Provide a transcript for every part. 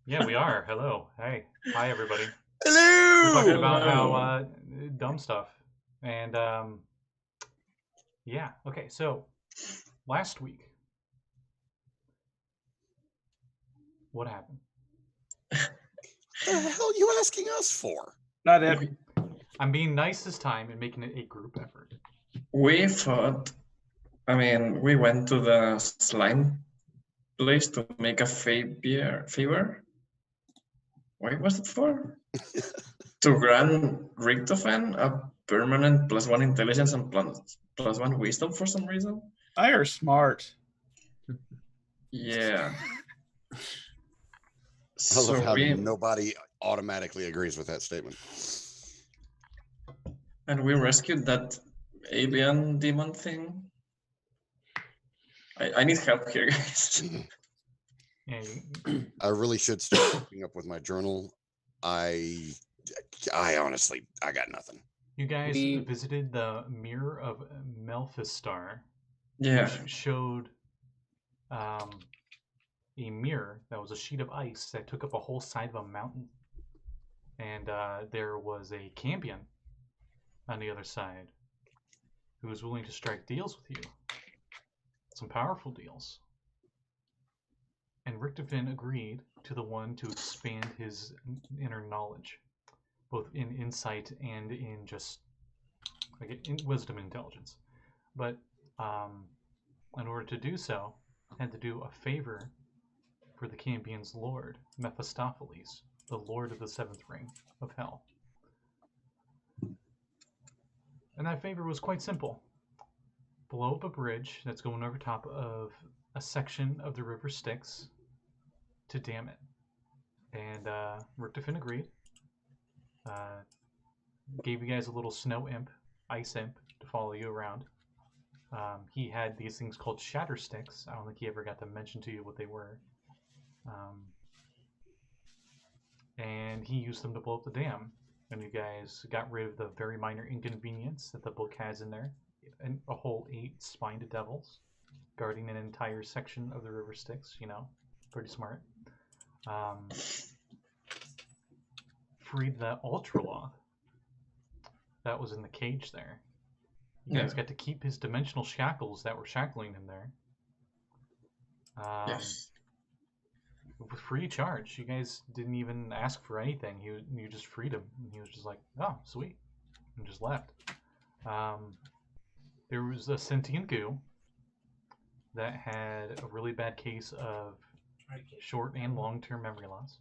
Yeah, we are. Hello. Hey. Hi, everybody. We're talking Hello! about how Hello. dumb stuff. And yeah, okay. So last week, what happened? The hell you asking us for? Not it. I'm being nice this time and making it a group effort. We thought, we went to the slime place to make a favor. Why was it for? To grant Richtofen a permanent +1 intelligence and +1 wisdom for some reason. I are smart. Yeah. I love how we nobody automatically agrees with that statement. rescued that alien demon thing. I need help here, guys. Yeah, I really should start keeping up with my journal. I honestly, I got nothing. you guys visited the Mirror of Melfistar, Yeah. which showed a mirror that was a sheet of ice that took up a whole side of a mountain. And there was a champion on the other side who was willing to strike deals with you. Some powerful deals. And Richtofen agreed to the one to expand his inner knowledge, both in insight and in just in wisdom and intelligence. But in order to do so, had to do a favor for the champion's lord, Mephistopheles, the lord of the seventh ring of hell. And that favor was quite simple. Blow up a bridge that's going over top of a section of the river Styx to dam it. And Richtofen agreed. Gave you guys a little snow imp, ice imp, to follow you around. He had these things called shatter sticks. I don't think he ever got to mention to you what they were. And he used them to blow up the dam. And you guys got rid of the very minor inconvenience that the book has in there. And a whole 8 spined devils guarding an entire section of the river Styx, pretty smart. Freed the Ultraloth that was in the cage there. You guys got to keep his dimensional shackles that were shackling him there. Yes. With free charge. You guys didn't even ask for anything. You just freed him. And he was just like, oh, sweet. And just left. There was a sentient goo that had a really bad case of short and long-term memory loss.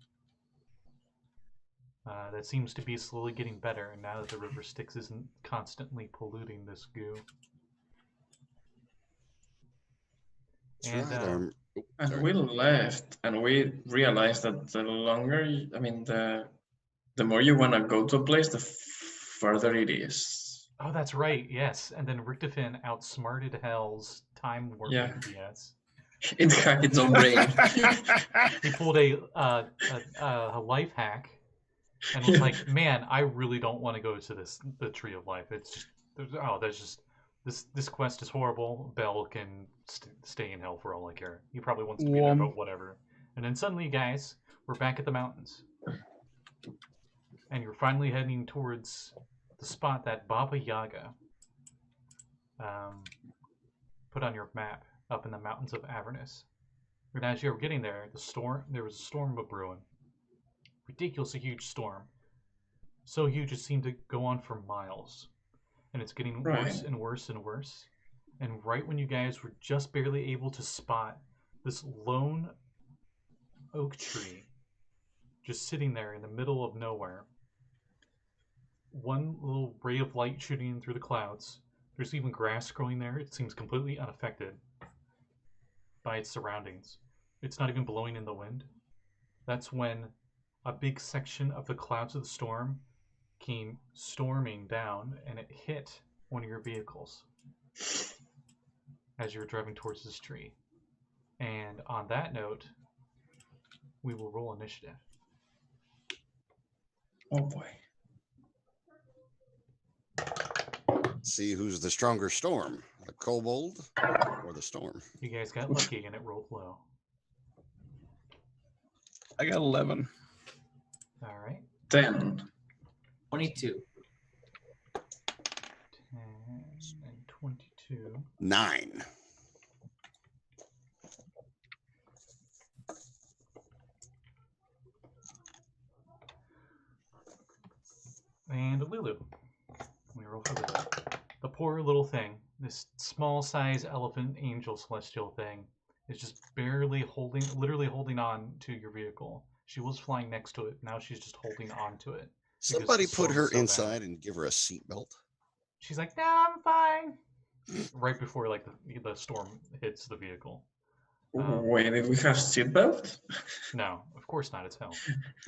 That seems to be slowly getting better, and now that the river Styx isn't constantly polluting this goo. And we left, and we realized that the longer, the more you want to go to a place, the further it is. Oh, that's right. Yes, and then Richtofen outsmarted Hell's time warping BS. It hacked its own brain. He pulled a life hack, and was like, "Man, I really don't want to go to the Tree of Life. It's just there's just this quest is horrible. Bell can stay in hell for all I care. He probably wants to be there, but whatever." And then suddenly, guys, we're back at the mountains, and you're finally heading towards the spot that Baba Yaga put on your map up in the mountains of Avernus. And as you were getting there, there was a storm brewing. Ridiculously huge storm. So huge it seemed to go on for miles. And it's getting worse and worse and worse. And right when you guys were just barely able to spot this lone oak tree just sitting there in the middle of nowhere, one little ray of light shooting in through the clouds. There's even grass growing there. It seems completely unaffected by its surroundings. It's not even blowing in the wind. That's when a big section of the clouds of the storm came storming down, and it hit one of your vehicles as you were driving towards this tree. And on that note, we will roll initiative. Oh boy. See who's the stronger storm, the kobold or the storm. You guys got lucky and it rolled low. I got 11. All right. 10. 22. 10 and 22. 9. And Lulu. Let me roll for Lulu. The poor little thing, this small size elephant angel celestial thing, is just barely literally holding on to your vehicle. She was flying next to it. Now she's just holding on to it. Somebody the put storm her is so bad. inside and give her a seatbelt. She's like, "Nah, I'm fine." Right before like the storm hits the vehicle. Wait, did we have seatbelt? No, of course not. It's hell.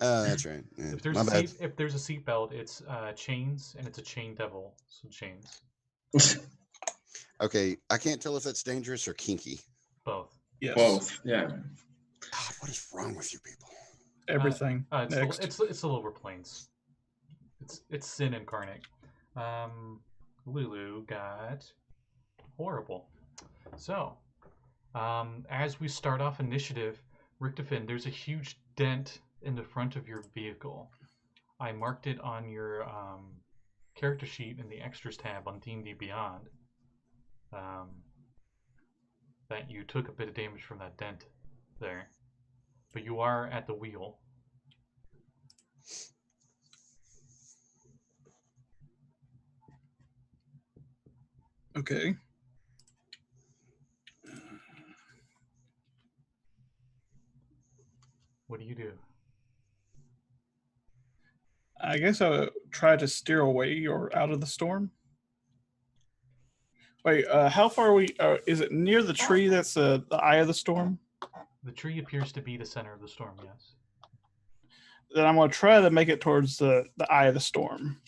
That's right. Yeah, If there's my bad. if there's a seatbelt, it's chains, and it's a chain devil. So chains, Okay, I can't tell if that's dangerous or kinky. both. Yes. Both, yeah. God, what is wrong with you people? Everything. Next. It's the lower planes. It's sin incarnate. Lulu got horrible. So, as we start off initiative, Richtofen, there's a huge dent in the front of your vehicle. I marked it on your character sheet in the extras tab on D&D Beyond. That you took a bit of damage from that dent there, but you are at the wheel. Okay. What do you do? I guess I would try to steer away or out of the storm. Wait, how far are we? Is it near the tree that's the eye of the storm? The tree appears to be the center of the storm, yes. Then I'm going to try to make it towards the eye of the storm.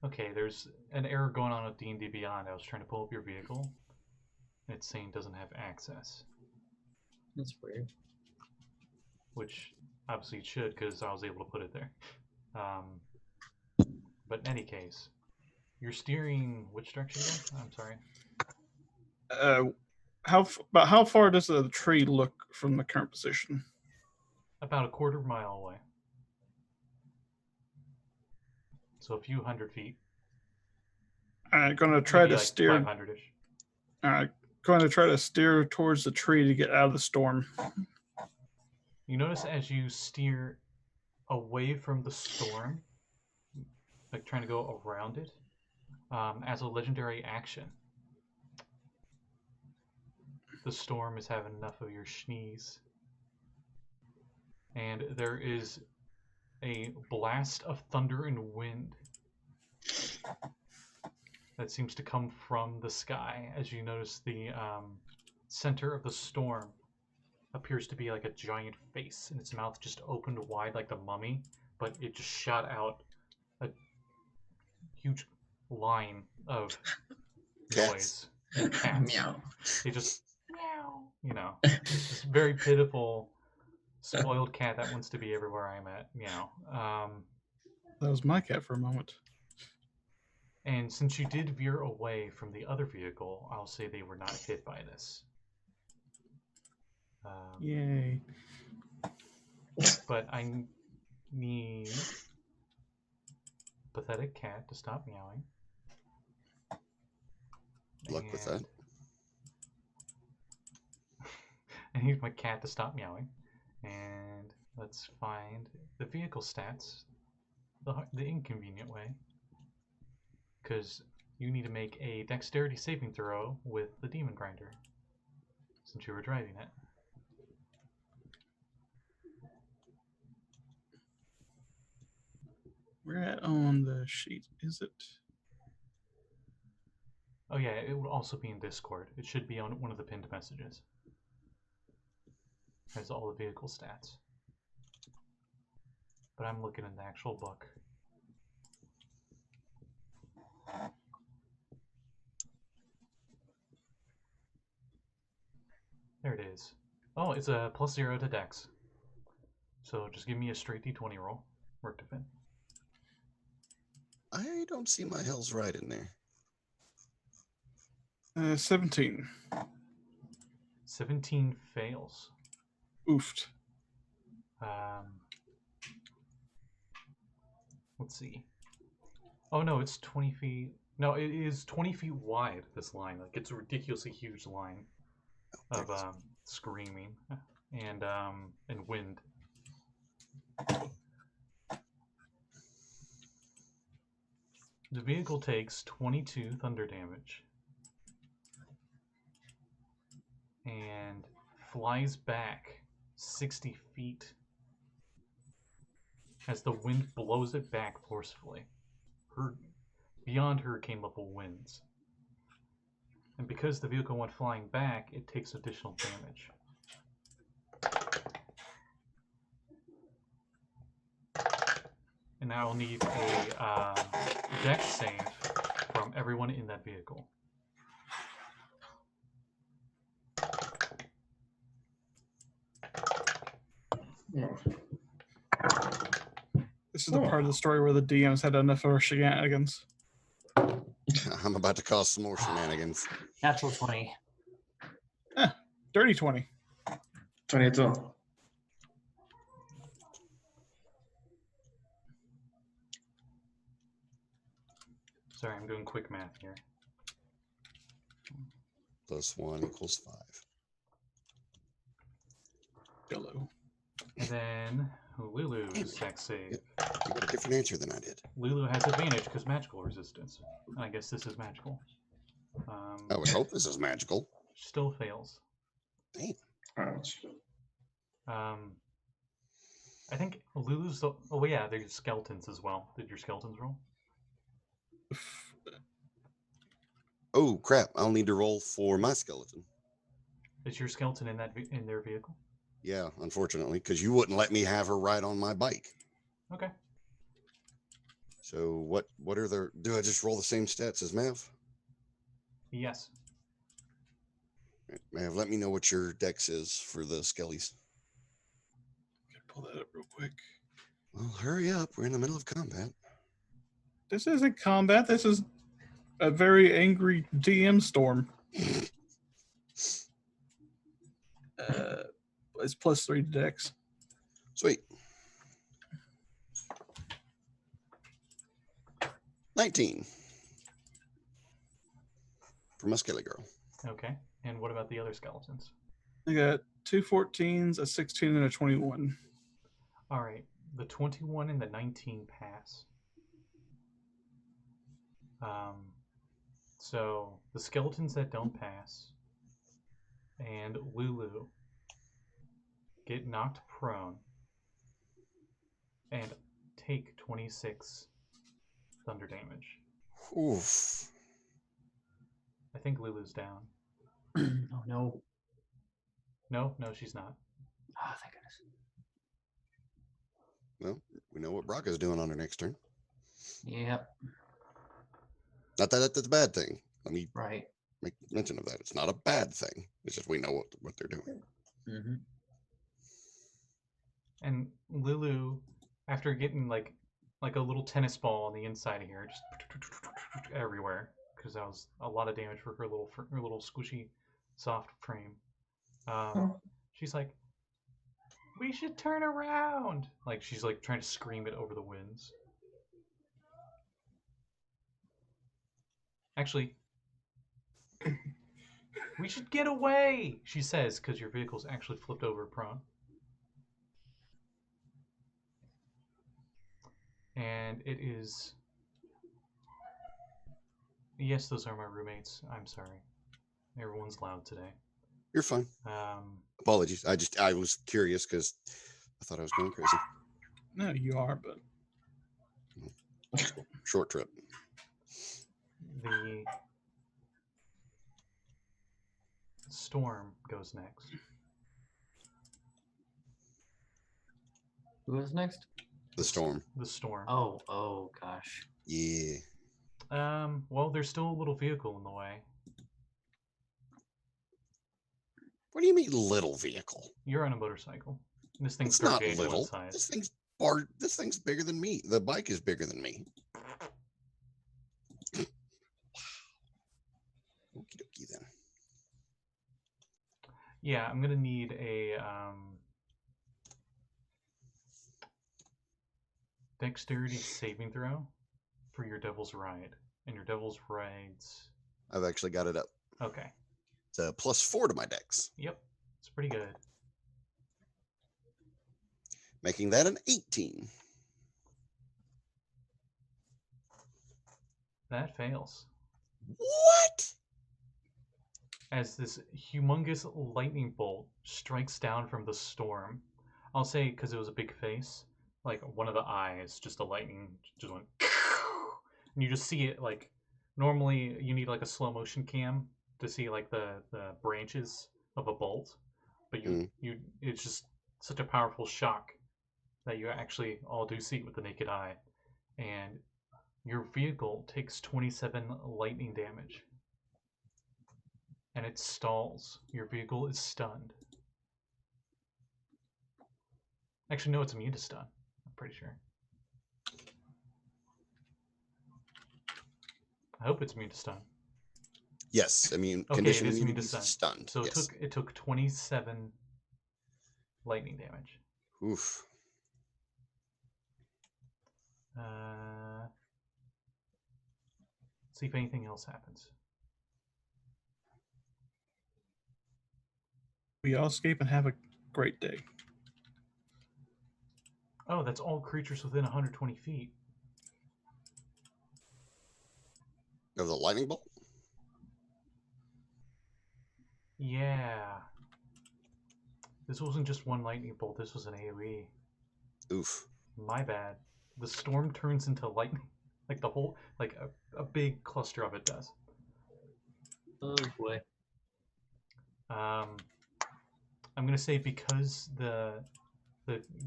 Okay, there's an error going on with D&D Beyond. I was trying to pull up your vehicle. It's saying doesn't have access, That's weird. which obviously it should because I was able to put it there. But in any case, you're steering which direction again? I'm sorry. About how far does the tree look from the current position? About a quarter mile away. So a few hundred feet. I'm going to try Maybe to like steer. 500-ish. Going to try to steer towards the tree to get out of the storm. You notice as you steer away from the storm, like trying to go around it, as a legendary action, the storm is having enough of your schnees. And there is a blast of thunder and wind that seems to come from the sky as you notice the center of the storm appears to be like a giant face, and its mouth just opened wide like the mummy, but it just shot out a huge line of noise. Cats. Meow. They just meow. You know, this very pitiful, spoiled cat that wants to be everywhere I'm at. Meow. That was my cat for a moment. And since you did veer away from the other vehicle, I'll say they were not hit by this. Yay. But I need pathetic cat to stop meowing. Luck with that. I need my cat to stop meowing. And let's find the vehicle stats the inconvenient way. Because you need to make a dexterity saving throw with the demon grinder, since you were driving it. Where at on the sheet is it? Oh yeah, it will also be in Discord. It should be on one of the pinned messages. It has all the vehicle stats. But I'm looking in the actual book. There it is. Oh, it's a +0 to Dex. So just give me a straight D20 roll. Richtofen. I don't see my Hell's Right in there. 17. 17 fails. Oofed. Let's see. Oh no, it's 20 feet. No, it is 20 feet wide, this line. Like, it's a ridiculously huge line of screaming and wind. The vehicle takes 22 thunder damage and flies back 60 feet as the wind blows it back forcefully, beyond hurricane level winds. And because the vehicle went flying back, it takes additional damage. And now I'll need a dex save from everyone in that vehicle. This is the part of the story where the DMs had enough of our shenanigans. I'm about to cause some more shenanigans. Natural 20. Dirty 20. 22. Sorry, I'm doing quick math here. +1 = 5. Hello. And then Lulu's dex save. You got a different answer than I did. Lulu has advantage because magical resistance. And I guess this is magical. I would hope this is magical. Still fails. Damn. Ouch. I think Lulu's. Oh yeah, there's skeletons as well. Did your skeletons roll? Oh crap! I'll need to roll for my skeleton. Is your skeleton in in their vehicle? Yeah, unfortunately, because you wouldn't let me have her ride on my bike. Okay. So what are the? Do I just roll the same stats as Mav? Yes. Mav, let me know what your dex is for the skellies. Pull that up real quick. Well, hurry up. We're in the middle of combat. This isn't combat. This is a very angry DM storm. It's +3 to dex. Sweet. 19 for my skelly girl. Okay. And what about the other skeletons? I got 2 14s, a 16, and a 21. All right. The 21 and the 19 pass. So the skeletons that don't pass and Lulu get knocked prone and take 26 thunder damage. Oof. I think Lulu's down. Oh no. No, she's not. Oh, thank goodness. Well, we know what Brakka's doing on her next turn. Yep. Not that that's a bad thing. Let me Right. make mention of that. It's not a bad thing. It's just we know what they're doing. Mm-hmm. And Lulu, after getting like a little tennis ball on the inside of here, just everywhere, because that was a lot of damage for her little squishy, soft frame. She's like, "We should turn around!" Like she's like trying to scream it over the winds. Actually, we should get away, she says, because your vehicle's actually flipped over prone. And it is... Yes, those are my roommates. I'm sorry. Everyone's loud today. You're fine. Apologies. I was curious because I thought I was going crazy. No, you are, but Short trip. The storm goes next. Who was next? The storm. The storm. Oh gosh. Yeah. Well, there's still a little vehicle in the way. What do you mean little vehicle? You're on a motorcycle. This thing's It's not gargantuan little. size. This thing's bigger than me. The bike is bigger than me. Okie dokie Yeah, I'm gonna need a dexterity saving throw for your Devil's Ride, and your Devil's Ride's I've actually got it up. okay. It's a +4 to my dex, Yep, it's pretty good. making that an 18. That fails. What? As this humongous lightning bolt strikes down from the storm. I'll say because it was a big face, like one of the eyes, just a lightning just went, and you just see it like. Normally, you need like a slow motion cam to see like the branches of a bolt, but it's just such a powerful shock that you actually all do see it with the naked eye, and your vehicle takes 27 lightning damage. And it stalls. Your vehicle is stunned. Actually, no, it's immune to stun. I'm pretty sure. I hope it's immune to stun. Yes, immune Okay, condition it is immune immunity to stun. stunned. So yes. it took 27 lightning damage. Oof. See if anything else happens. We all escape and have a great day. Oh, that's all creatures within 120 feet. Of the lightning bolt? Yeah. This wasn't just one lightning bolt, this was an AoE. Oof. My bad. The storm turns into lightning. Like the whole, like a big cluster of it does. Oh boy. I'm gonna say because the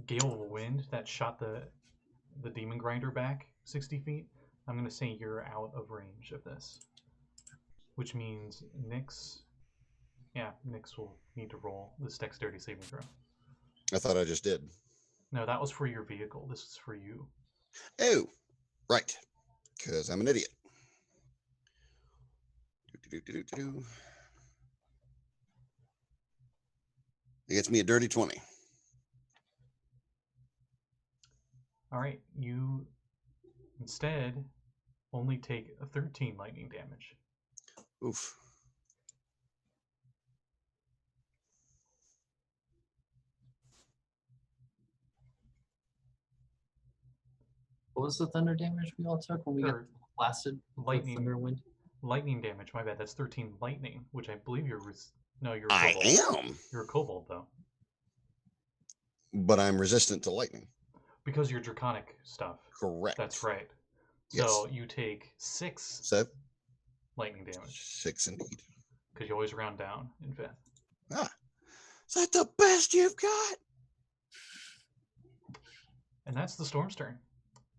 gale of wind that shot the demon grinder back 60 feet, I'm gonna say you're out of range of this. Which means Nix will need to roll this dexterity saving throw. I thought I just did. No, that was for your vehicle. This is for you. Oh, right. Because I'm an idiot. It gets me a dirty 20. All right, you instead only take a 13 lightning damage. Oof. What was the thunder damage we all took when we got Or blasted? with the lightning. thunder wind? Lightning damage, my bad. That's 13 lightning, which I believe you're... No, you're a I kobold. am, You're a kobold, though. but I'm resistant to lightning. Because you're draconic stuff. Correct. That's right. Yes. So you take 6 So, lightning damage. 6 indeed. Because you always round down in 5th. Ah, is that the best you've got? And that's the storm's turn.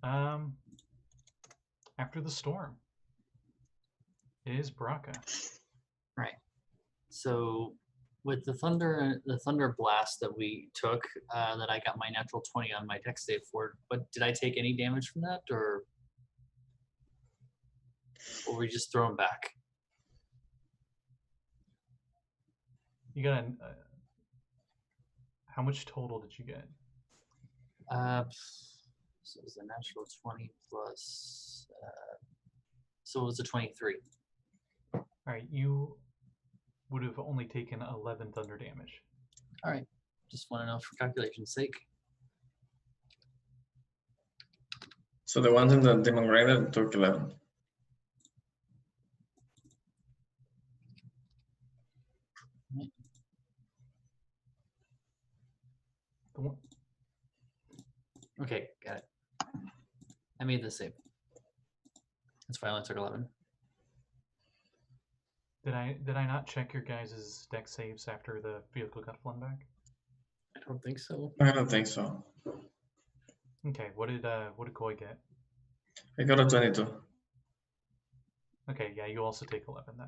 After the storm is Brakka. Right. So with the thunder blast that we took, that I got my natural 20 on my dex save for, but did I take any damage from that, or were we just thrown back? You got how much total did you get? So it was a natural 20 plus, so it was a 23. All right, you would have only taken 11 thunder damage. All right, just want to know for calculation's sake. So the ones in the demon grinder took 11. The one, Okay, got it. I made the save. That's why I only took 11. did I not check your guys' dex saves after the vehicle got flung back? I don't think so. I don't think so. Okay, what did Koi get? I got a 22. Okay, yeah, you also take 11 then.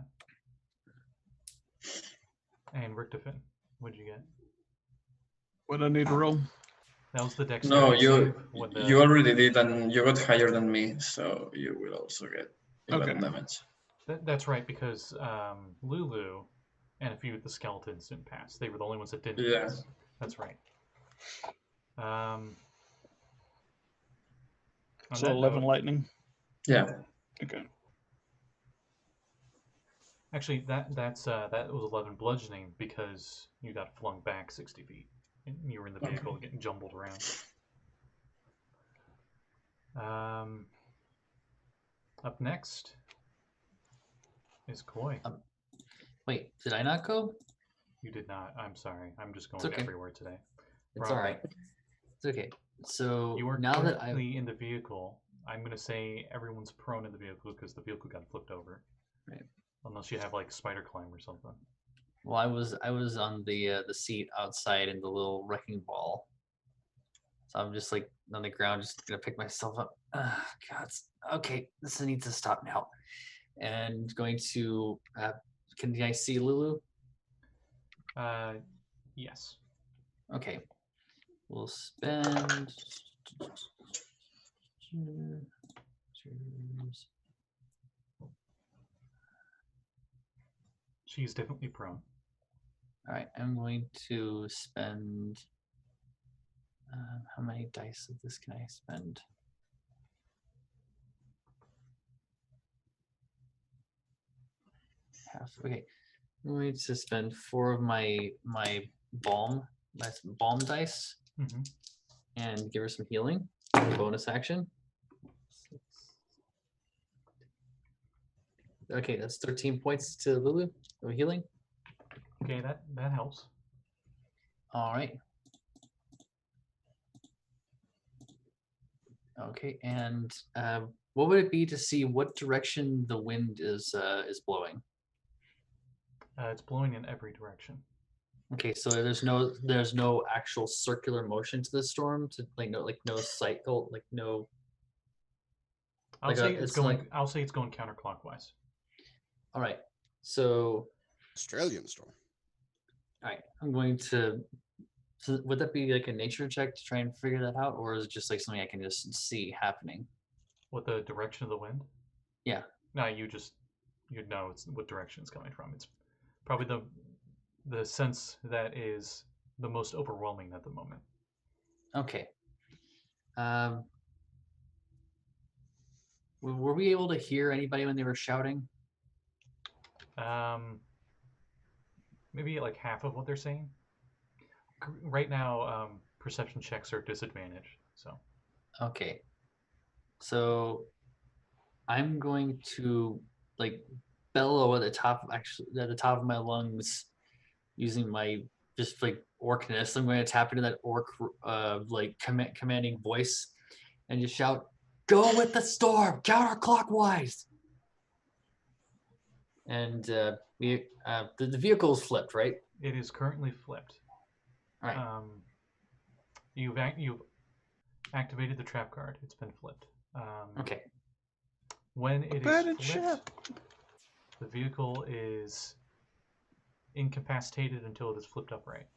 And Richtofen, what'd you get? What do I need to roll? That was the dex. No, save. you already did, and you got higher than me, so you will also get 11 Okay. damage. That's right, because Lulu And a few of the skeletons didn't pass. They were the only ones that didn't Yeah. pass. That's right. On So that 11 note, lightning. Yeah. Okay. actually, that was 11 bludgeoning because you got flung back 60 feet. And you were in the vehicle getting jumbled around. Up next is Koi. Wait, did I not go? You did not. I'm sorry. I'm just going It's okay. everywhere today. It's Brakka, all right. It's okay. So You are now that I currently in the vehicle. I'm going to say everyone's prone in the vehicle because the vehicle got flipped over. Right. Unless you have like spider climb or something. well, I was on the seat outside in the little wrecking ball. So I'm just like on the ground, just gonna pick myself up. God, okay, this needs to stop now. And going to can I see Lulu? Yes. Okay, we'll spend. She's definitely prone. All right, I'm going to spend. How many dice of this can I spend? Half. Okay, I'm going to spend 4 of my balm dice Mm-hmm. and give her some healing. Bonus action. Okay, that's 13 points to Lulu of healing. Okay, that helps. All right. Okay, and what would it be to see what direction the wind is blowing? It's blowing in every direction. Okay, so there's no actual circular motion to the storm, to no cycle, like no. I'll Like say it's going. like- I'll say it's going counterclockwise. All right, so Australian storm. all right, I'm going to. So would that be like a nature check to try and figure that out, or is it just like something I can just see happening? What the direction of the wind? Yeah. No, you'd know it's what direction it's coming from. It's probably the sense that is the most overwhelming at the moment. Okay. Were we able to hear anybody when they were shouting? Maybe like half of what they're saying. Right now, perception checks are disadvantaged. So. Okay. So I'm going to like bellow at the top of my lungs using my just like orcness. I'm going to tap into that orc like commanding voice and just shout, "Go with the storm, counterclockwise!" And the vehicle is flipped, right? It is currently flipped. All right. You've activated the trap card. It's been flipped. Okay. When it is Abandoned flipped, the vehicle is incapacitated until it is flipped upright.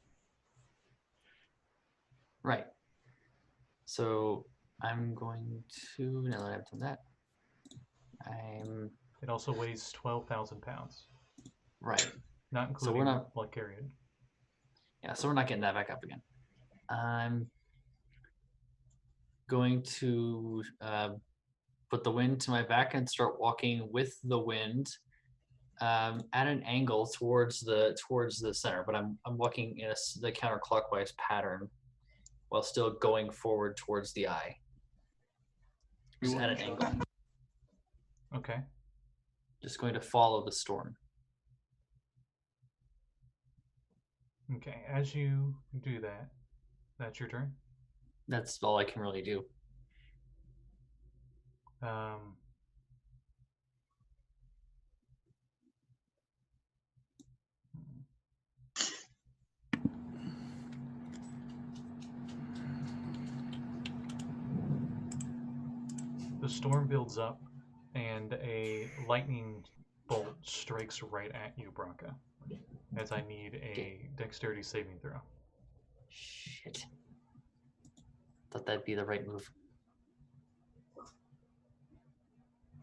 Right. So I'm going to, now that I've done that, It also weighs 12,000 pounds, right. not So including we're not, blood carried. yeah, so we're not getting that back up again. I'm going to put the wind to my back and start walking with the wind at an angle towards the center, but I'm walking in the counterclockwise pattern while still going forward towards the eye. Just at an angle. Okay. Just going to follow the storm. Okay. As you do that, that's your turn. That's all I can really do. The storm builds up, and a lightning bolt strikes right at you, Brakka, as I need a dexterity saving throw. Shit. Thought that'd be the right move.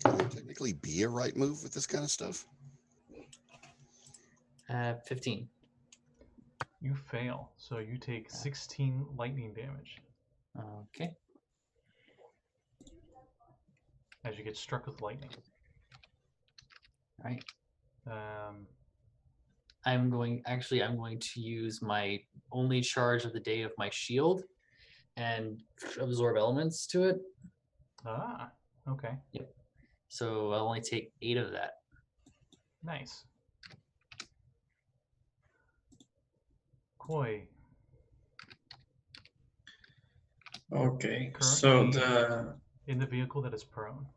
Can there technically be a right move with this kind of stuff? 15. You fail, so you take 16 lightning damage Okay. as you get struck with lightning. All right. Um, I'm going to use my only charge of the day of my shield and absorb elements to it. okay. Yep. So I'll only take 8 of that. Nice. Koi, Okay, Currently- so in the vehicle that is prone.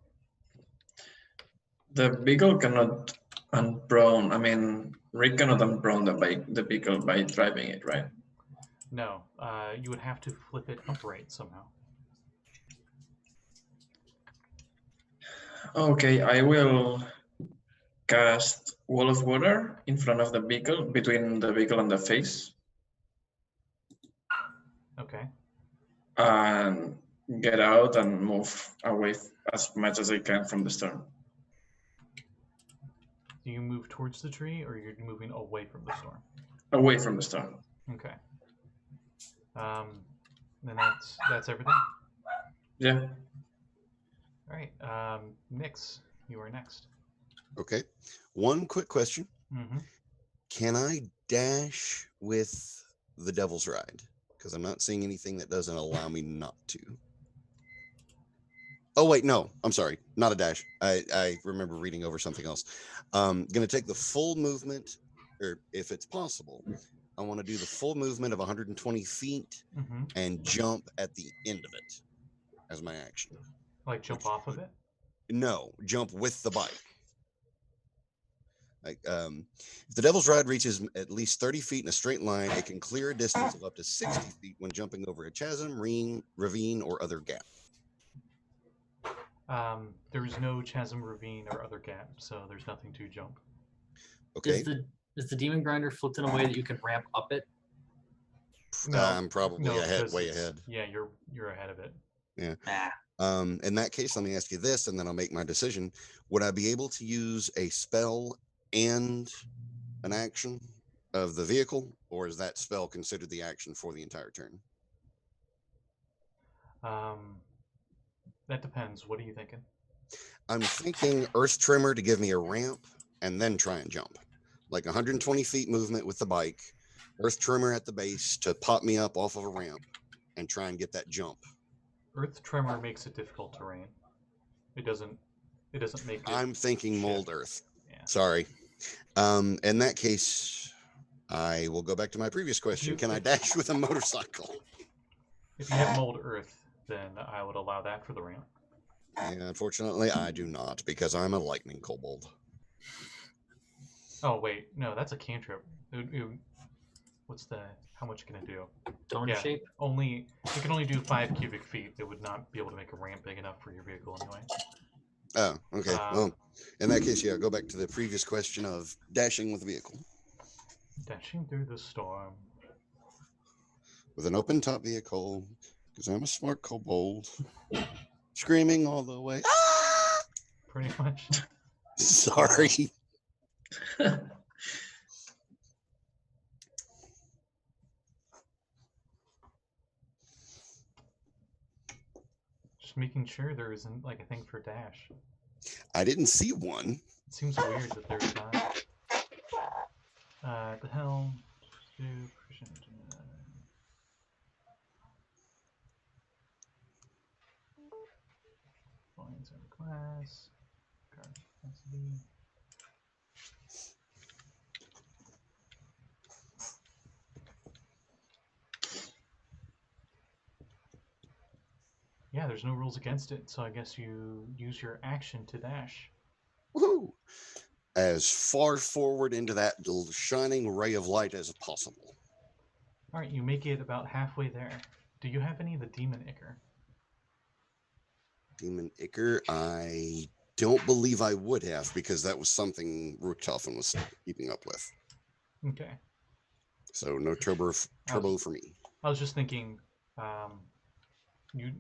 the beagle cannot unprone. I mean, Rick cannot unprone the beagle by driving it, right? No, you would have to flip it upright somehow. Okay, I will cast Wall of Water in front of the beagle, between the beagle and the face, Okay. and get out and move away as much as I can from the storm. Do you move towards the tree, or you're moving away from the storm? Away from the storm. Okay. Then that's everything. Yeah. All right. Nix, you are next. Okay. One quick question. Mm-hmm. Can I dash with the Devil's Ride? Because I'm not seeing anything that doesn't allow me not to. Oh, wait, no. I'm sorry. Not a dash. I remember reading over something else. Going to take the full movement, or if it's possible, I want to do the full movement of 120 feet Mm-hmm. and jump at the end of it as my action. Like jump off of it? No, jump with the bike. Like, if the Devil's Ride reaches at least 30 feet in a straight line, it can clear a distance of up to 60 feet when jumping over a chasm, ravine, or other gap. There's no chasm, ravine, or other gap, so there's nothing to jump. Okay. Is the demon grinder flipped in a way that you can ramp up it? No, I'm probably no, ahead, 'cause way it's- ahead. Yeah, you're ahead of it. Yeah. Nah. In that case, let me ask you this, and then I'll make my decision. Would I be able to use a spell and an action of the vehicle, or is that spell considered the action for the entire turn? That depends. What are you thinking? I'm thinking Earth Tremor to give me a ramp and then try and jump. Like 120 feet movement with the bike, Earth Tremor at the base to pop me up off of a ramp and try and get that jump. Earth tremor makes it difficult terrain. It doesn't make it. I'm thinking Mold shift. Earth. Yeah. Sorry. In that case, I will go back to my previous question. Can I dash with a motorcycle? If you have mold earth, then I would allow that for the ramp. And unfortunately, I do not because I'm a lightning kobold. Oh wait, no, that's a cantrip. What's the? How much can it do? Donor Yeah. shape? Only it can only do 5 cubic feet. It would not be able to make a ramp big enough for your vehicle anyway. Oh, okay. Well, in that case, yeah, go back to the previous question of dashing with a vehicle. Dashing through the storm. With an open top vehicle, because I'm a smart kobold. Screaming all the way. Ah! Pretty much. Sorry. Just making sure there isn't like a thing for dash. I didn't see one. It seems weird that there's not. The hell? Points in class. Card capacity. Yeah, there's no rules against it, so I guess you use your action to dash. Woohoo! As far forward into that shining ray of light as possible. All right, you make it about halfway there. Do you have any of the demon ichor? Demon Ichor, I don't believe I would have because that was something Richtofen was keeping up with. Okay. So no turbo for me. I was just thinking,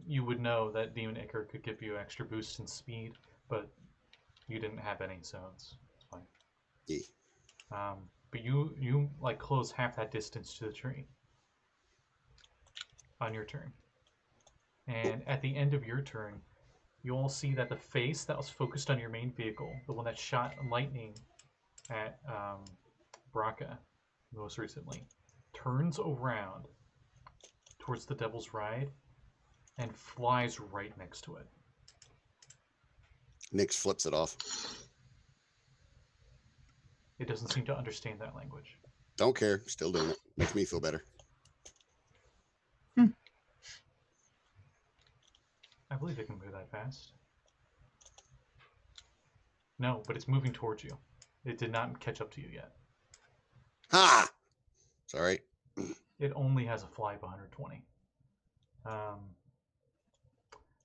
you would know that demon ichor could give you extra boost in speed, but you didn't have any, so it's fine. Yeah. but you like close half that distance to the tree on your turn. And at the end of your turn, you all see that the face that was focused on your main vehicle, the one that shot lightning at Brakka most recently, turns around towards the Devil's Ride and flies right next to it. Nix flips it off. It doesn't seem to understand that language. Don't care. Still doing it. Makes me feel better. I believe it can move that fast. No, but it's moving towards you. It did not catch up to you yet. Ha! Sorry. It only has a fly of 120. But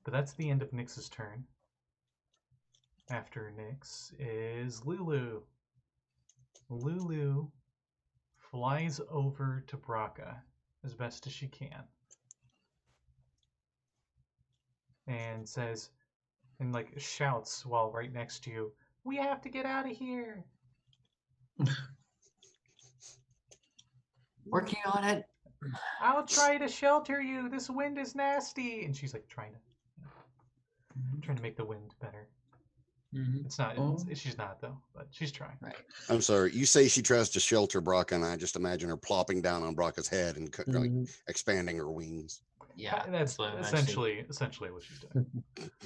that's the end of Nix's turn. After Nix is Lulu. Lulu flies over to Brakka as best as she can. And says, and like shouts while right next to you, "We have to get out of here." Working on it. "I'll try to shelter you. This wind is nasty." And she's like trying to make the wind better. Mm-hmm. It's not. Oh. She's not though, but she's trying. Right. I'm sorry. You say she tries to shelter Brakka, and I just imagine her plopping down on Brakka's head and like expanding her wings. Yeah, That's what I'm essentially what she's doing.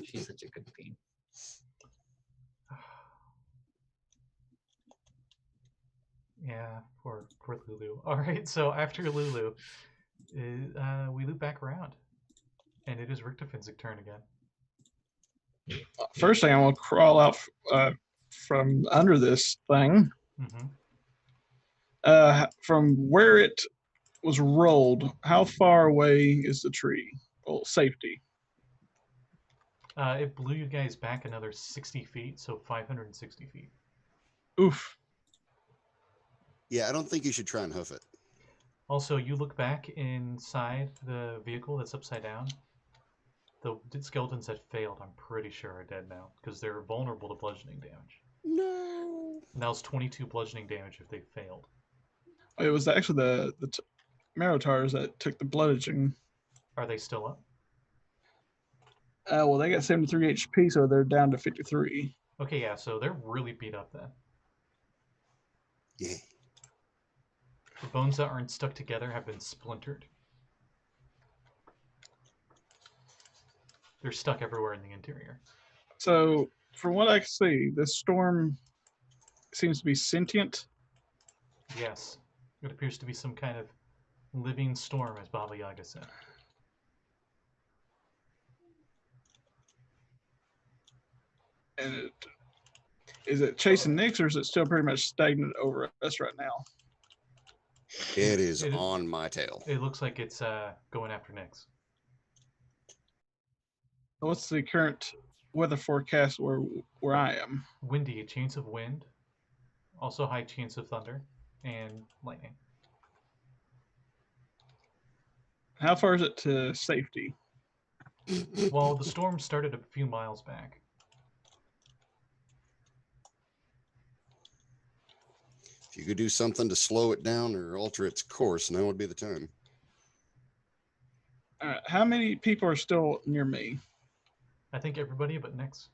She's such a good queen. Yeah, poor Lulu. All right, so after Lulu, we loop back around, and it is Richtofen's turn again. First thing, I want to crawl out from under this thing. Mm-hmm. From where it was rolled, how far away is the tree? Well, safety. It blew you guys back another 60 feet, so 560 feet. Oof. Yeah, I don't think you should try and hoof it. Also, you look back inside the vehicle that's upside down. The skeletons that failed, I'm pretty sure, are dead now, because they're vulnerable to bludgeoning damage. No. And that was 22 bludgeoning damage if they failed. It was actually the Maritars that took the bludgeoning. Are they still up? Well, they got 73 HP, so they're down to 53. Okay, yeah, so they're really beat up then. Yeah. The bones that aren't stuck together have been splintered. They're stuck everywhere in the interior. So, from what I can see, this storm seems to be sentient. Yes. It appears to be some kind of living storm, as Baba Yaga said. And is it chasing Nix, or is it still pretty much stagnant over us right now? It is on my tail. It looks like it's going after Nix. What's the current weather forecast where I am? Windy, a chance of wind. Also high chance of thunder and lightning. How far is it to safety? Well, the storm started a few miles back. If you could do something to slow it down or alter its course, now would be the time. How many people are still near me? I think everybody but Nix.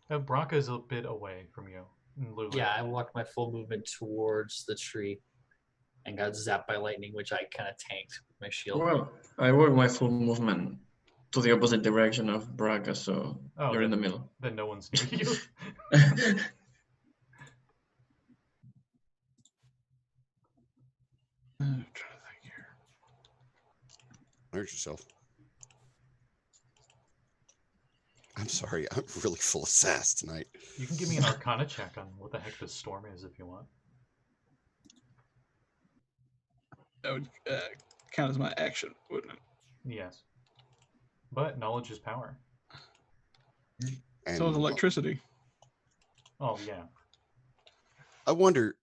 Brakka is a bit away from you. Lulu. Yeah, I walked my full movement towards the tree and got zapped by lightning, which I kind of tanked with my shield. Well, I work my full movement to the opposite direction of Brakka, so you're in the middle. Then no one's near you. Trying to think here. Hurt yourself. I'm sorry, I'm really full of sass tonight. You can give me an Arcana check on what the heck this storm is if you want. That would count as my action, wouldn't it? Yes. But knowledge is power. And So is electricity. Oh, yeah. I wonder,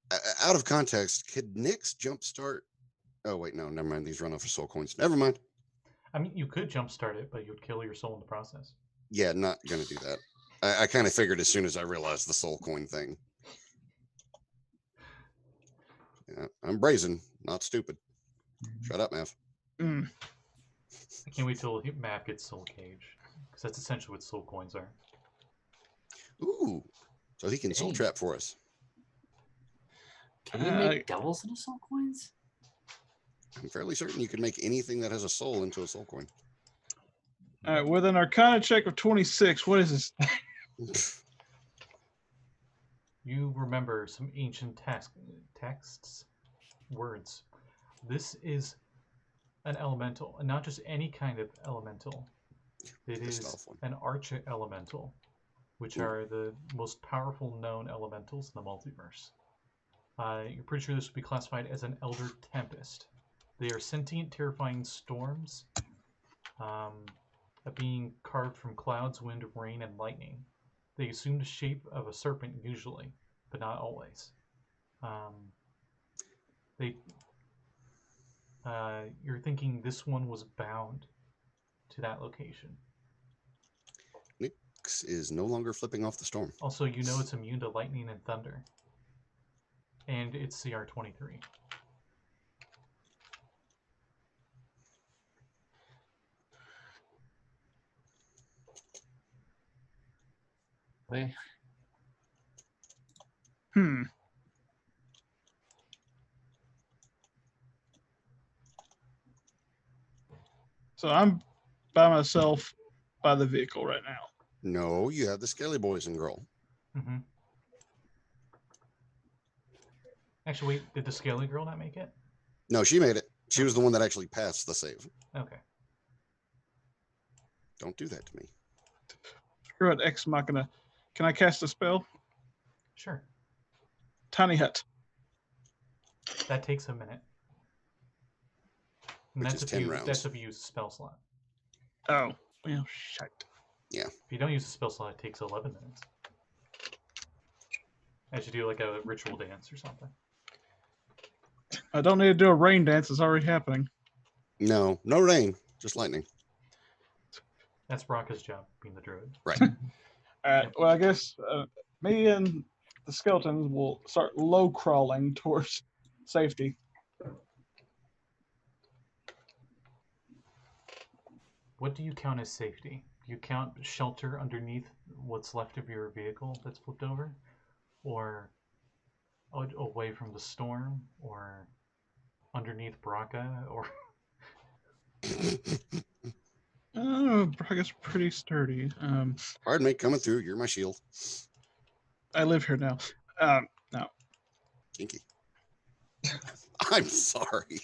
out of context, could Nix jumpstart? Oh, wait, no, never mind. These run off of soul coins. Never mind. I mean, you could jumpstart it, but you would kill your soul in the process. Yeah, not going to do that. I kind of figured as soon as I realized the soul coin thing. Yeah, I'm brazen, not stupid. Shut up, Mav. Mm. I can't wait till Mav gets Soul Cage, because that's essentially what soul coins are. Ooh, so he can soul Dang. trap for us. Can you make devils into soul coins? I'm fairly certain you can make anything that has a soul into a soul coin. All right, with an Arcana check of 26, what is this? You remember some ancient texts, words. This is an elemental, and not just any kind of elemental. It Pissed is off one. an arch-elemental, which are the most powerful known elementals in the multiverse. You're pretty sure this would be classified as an Elder Tempest. They are sentient, terrifying storms, being carved from clouds, wind, rain, and lightning. They assume the shape of a serpent usually, but not always. You're thinking this one was bound to that location. Nix is no longer flipping off the storm. Also, you know it's immune to lightning and thunder. And it's CR23. Wait. So I'm by myself by the vehicle right now. No, you have the Skelly Boys and girl. Mm-hmm. Actually, wait, did the Scaly Girl not make it? No, she made it. She was the one that actually passed the save. Okay. Don't do that to me. Screw it, Ex Machina. Can I cast a spell? Sure. Tiny Hut. That takes a minute. And Which that's is if 10 you rounds. that's if you use a spell slot. Oh, well, shite. Yeah. If you don't use a spell slot, it takes 11 minutes. I should do like a ritual dance or something. I don't need to do a rain dance. It's already happening. No rain, just lightning. That's Brakka's job, being the druid. Right. All right. Well, I guess me and the skeletons will start low crawling towards safety. What do you count as safety? Do you count shelter underneath what's left of your vehicle that's flipped over? Or away from the storm? Or underneath Brakka? Or Oh, Braga's pretty sturdy. Hard mate coming through. You're my shield. I live here now. No. Kinky. I'm sorry.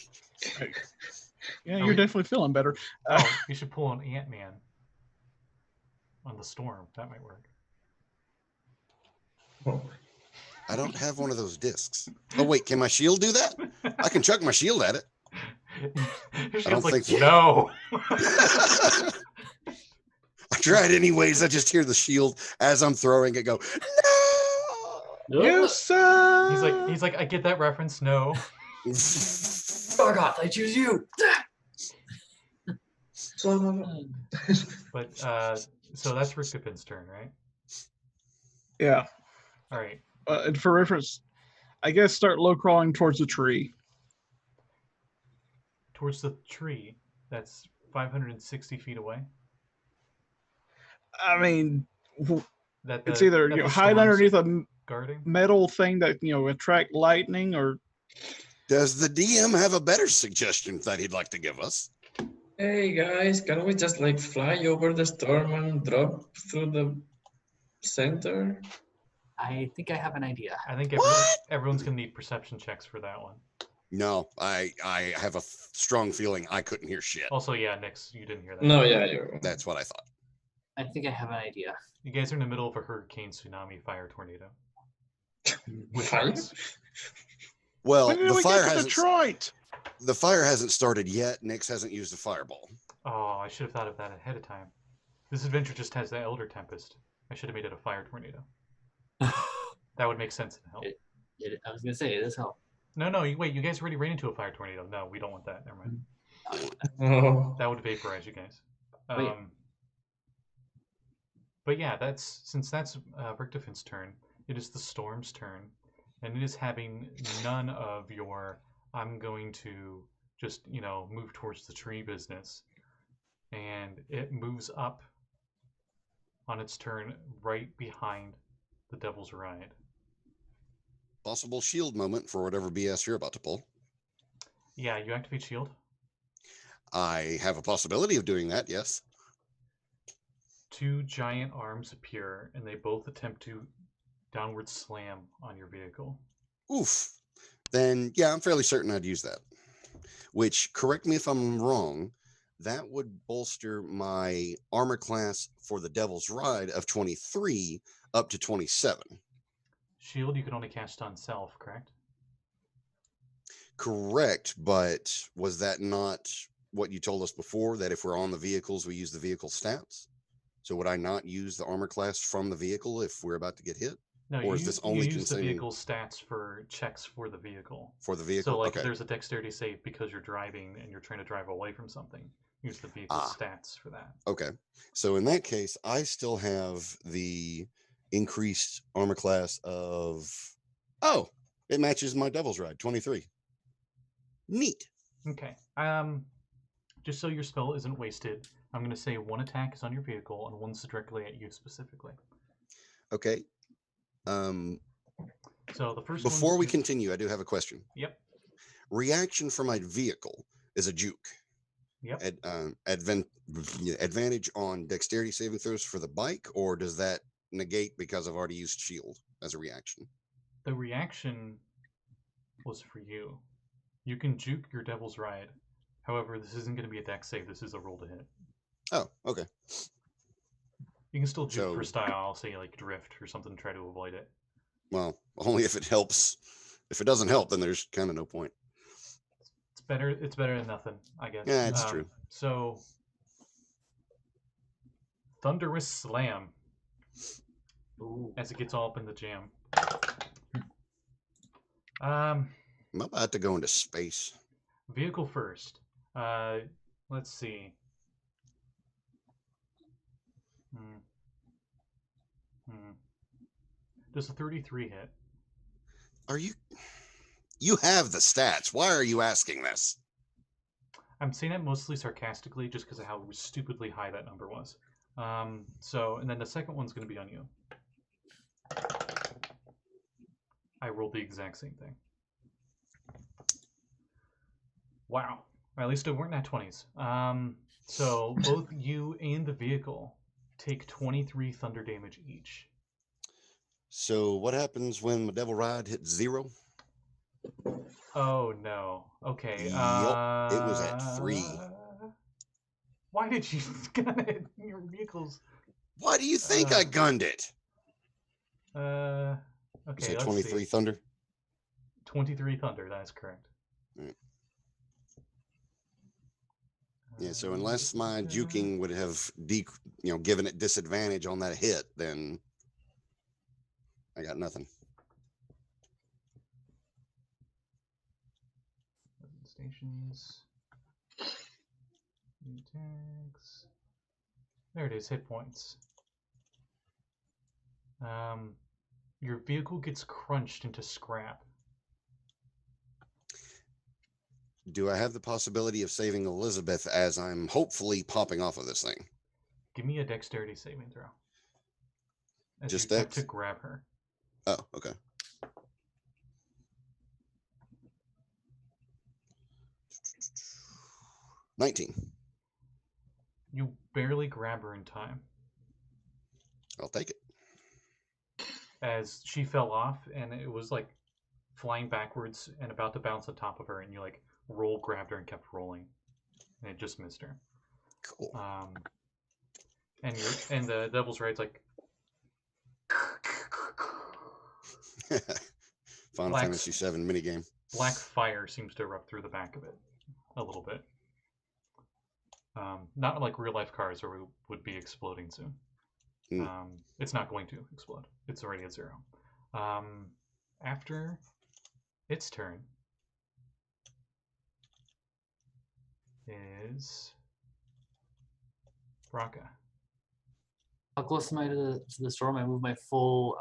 Yeah, you're definitely feeling better. oh, you should pull an Ant-Man on the storm. That might work. Oh, I don't have one of those discs. Oh, wait. Can my shield do that? I can chuck my shield at it. I don't think so. No. I tried anyways. I just hear the shield as I'm throwing it go, no! You suck! He's like, I get that reference. No. Oh God, I choose you. But so that's Richtofen's turn, right? Yeah. All right. And for reference, I guess start low crawling towards the tree. Towards the tree that's 560 feet away. I mean, That it's either that the hide storm's underneath a guarding. metal thing that attract lightning, or Does the DM have a better suggestion that he'd like to give us? hey guys, can we just like fly over the storm and drop through the center? I think I have an idea. I think everyone's gonna need perception checks for that one. No, I have a strong feeling I couldn't hear shit. Also, yeah, Nix, you didn't hear that. No, yeah, you're That's what I thought. I think I have an idea. You guys are in the middle of a hurricane, tsunami, fire, tornado. With fine. ice. Well, when did the we fire get to hasn't Detroit? the fire hasn't started yet. Nix hasn't used a fireball. Oh, I should have thought of that ahead of time. This adventure just has the Elder Tempest. I should have made it a fire tornado. That would make sense and help. I was gonna say it does help. No, wait, you guys already ran into a fire tornado. No, we don't want that. Never mind. Oh. That would vaporize you guys. Wait. But yeah, since that's Richtofen's turn, it is the storm's turn. and it is having none of your I'm going to just, move towards the tree business. And it moves up on its turn right behind the Devil's Ride. Possible shield moment for whatever BS you're about to pull. Yeah, you activate shield. I have a possibility of doing that, yes. 2 giant arms appear, and they both attempt to downward slam on your vehicle. Oof. Then, yeah, I'm fairly certain I'd use that. Which, correct me if I'm wrong, that would bolster my armor class for the Devil's Ride of 23 up to 27. Shield you can only cast on self, correct? Correct, but was that not what you told us before, that if we're on the vehicles, we use the vehicle stats? So would I not use the armor class from the vehicle if we're about to get hit? No, Or is this only you use the concerning vehicle stats for checks for the vehicle. for the vehicle? So, like, Okay. if there's a dexterity save because you're driving and you're trying to drive away from something, use the vehicle stats for that. Okay. So in that case, I still have the increased armor class of, oh, it matches my Devil's Ride, 23. Neat. Okay. Just so your spell isn't wasted, I'm going to say 1 attack is on your vehicle and 1's directly at you specifically. Okay. So the first Before we continue, I do have a question. Yep. Reaction for my vehicle is a juke. Yep. Advantage on dexterity saving throws for the bike, or does that negate because I've already used shield as a reaction? The reaction was for you. You can juke your Devil's Ride. However, this isn't going to be a dex save. This is a roll to hit. Oh, okay. You can still juke for style. I'll say like drift or something to try to avoid it. Well, only if it helps. If it doesn't help, then there's kind of no point. It's better than nothing, I guess. Yeah, it's true. So, Thunderous Slam. Ooh. As it gets all up in the jam. I'm about to go into space. Vehicle first. Let's see. Does a 33 hit? You have the stats. Why are you asking this? I'm saying it mostly sarcastically just because of how stupidly high that number was. And then the second one's going to be on you. I rolled the exact same thing. Wow. At least it weren't nat 20s. So both you and the vehicle take 23 thunder damage each. So what happens when my Devil Ride hits 0? Oh no. Okay. Yep, it was at 3. Why did you gun it in your vehicles? Why do you think I gunned it? Okay. Is it 23 thunder? 23 thunder. That is correct. Right. Yeah. So unless my juking would have given it disadvantage on that hit, then I got nothing. Stations. Attacks. There it is. Hit points. Your vehicle gets crunched into scrap. Do I have the possibility of saving Elizabeth as I'm hopefully popping off of this thing? Give me a dexterity saving throw. As Just you attempt dex? to grab her. Oh, okay. $19. You barely grab her in time. I'll take it. As she fell off, and it was like flying backwards and about to bounce on top of her, and you like grabbed her and kept rolling, and it just missed her. Cool. And the Devil's Ride's like Final Fantasy VII minigame. Black fire seems to erupt through the back of it a little bit. Not like real life cars or would be exploding soon. It's not going to explode. It's already at 0. After its turn is Brakka. How close am I to the storm? I move my full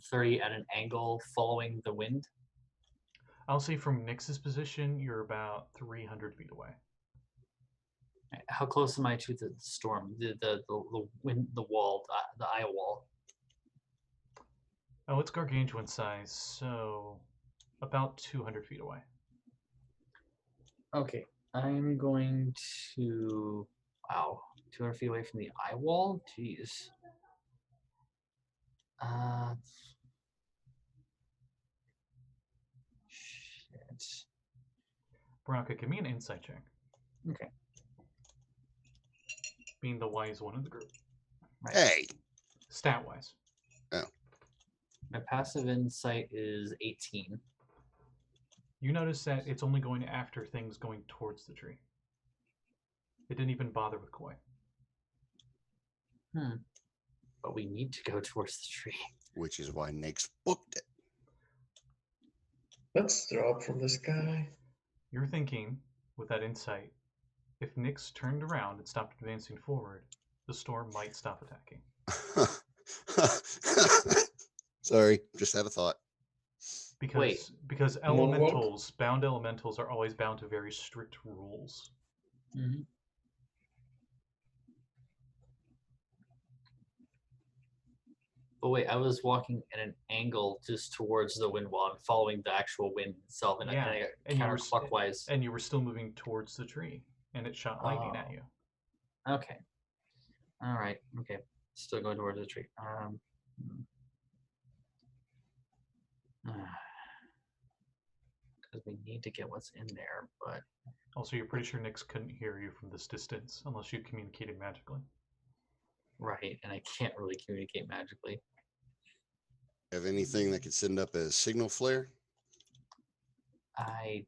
30 at an angle following the wind? I'll say from Nix's position, you're about 300 feet away. How close am I to the storm? The wind, the wall, the eye wall. Oh, it's gargantuan size, so about 200 feet away. Okay, I'm going to. Wow, 200 feet away from the eye wall. Jeez. Shit. Brakka, give me an insight check. Okay. Being the wise one of the group. Right. Hey. Stat wise. My passive insight is 18. You notice that it's only going after things going towards the tree. It didn't even bother with Koi. But we need to go towards the tree. Which is why Nix booked it. Let's drop from the sky. You're thinking, with that insight, if Nix turned around and stopped advancing forward, the storm might stop attacking. Sorry, just had a thought. Because elementals, bound elementals, are always bound to very strict rules. Mm-hmm. But wait, I was walking at an angle just towards the wind while I'm following the actual wind itself, and Yeah, I and you were counterclockwise. And you were still moving towards the tree, and it shot lightning at you. Okay. All right. Okay. Still going towards the tree. Because we need to get what's in there, but Also, you're pretty sure Nix couldn't hear you from this distance unless you communicated magically. right, and I can't really communicate magically. Have anything that could send up a signal flare? I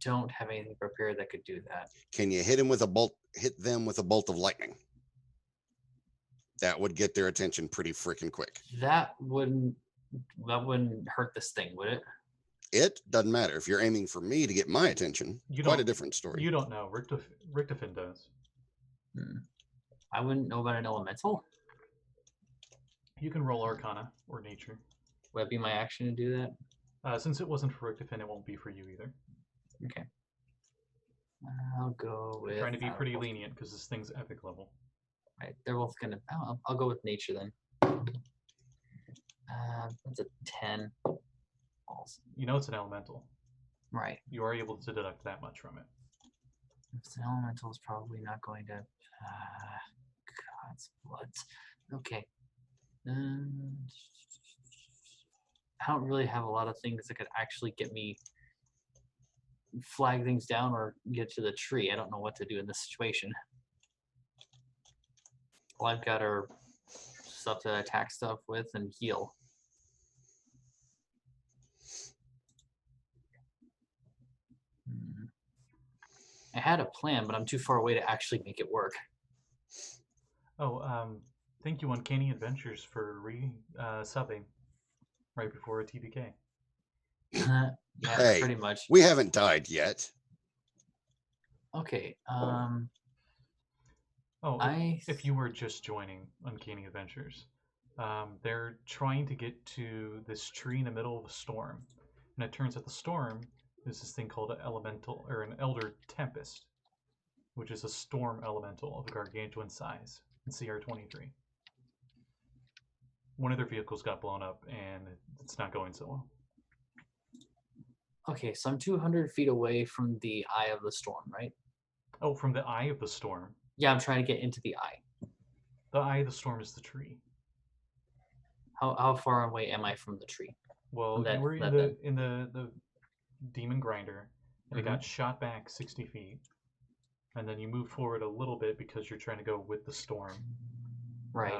don't have anything prepared that could do that. Can you hit him with a bolt? Hit them with a bolt of lightning. That would get their attention pretty freaking quick. That wouldn't hurt this thing, would it? It doesn't matter if you're aiming for me to get my attention. Quite a different story. You don't know. Richtofen does. I wouldn't know about an elemental. You can roll Arcana or Nature. Would that be my action to do that? Since it wasn't for Richtofen, it won't be for you either. Okay. I'll go with. I'm trying to be pretty lenient because this thing's epic level. Right, they're both gonna. I'll go with Nature then. That's a 10. You know it's an elemental. Right. You are able to deduct that much from it. If it's an elemental, it's probably not going to. God's blood. Okay. I don't really have a lot of things that could actually get me flag things down or get to the tree. I don't know what to do in this situation. All I've got are stuff to attack stuff with and heal. I had a plan, but I'm too far away to actually make it work. Oh, thank you, Uncanny Adventures, for subbing right before a TPK. Yeah, Hey, pretty much. We haven't died yet. Okay. If you were just joining Uncanny Adventures, they're trying to get to this tree in the middle of a storm, and it turns out the storm is this thing called an elemental or an Elder Tempest, which is a storm elemental of a gargantuan size in CR23. One of their vehicles got blown up, and it's not going so well. Okay, so I'm 200 feet away from the eye of the storm, right? Oh, from the eye of the storm. Yeah, I'm trying to get into the eye. The eye of the storm is the tree. How far away am I from the tree? Well, you were in the demon grinder, and it got shot back 60 feet. And then you move forward a little bit because you're trying to go with the storm. Right.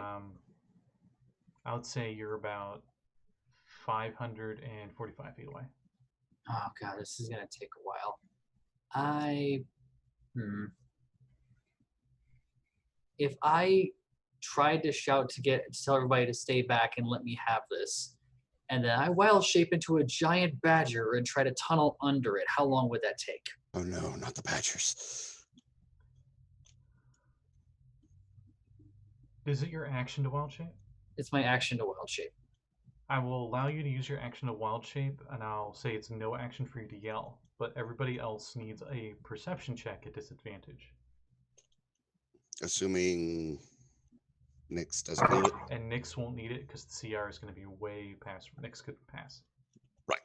I would say you're about 545 feet away. Oh god, this is gonna take a while. If I tried to shout to tell everybody to stay back and let me have this, and then I wild shape into a giant badger and try to tunnel under it, how long would that take? Oh no, not the badgers. Is it your action to wild shape? It's my action to wild shape. I will allow you to use your action to wild shape, and I'll say it's no action for you to yell, but everybody else needs a perception check at disadvantage. Assuming Nyx doesn't need it. And Nyx won't need it because the CR is going to be way past. Nyx could pass. Right.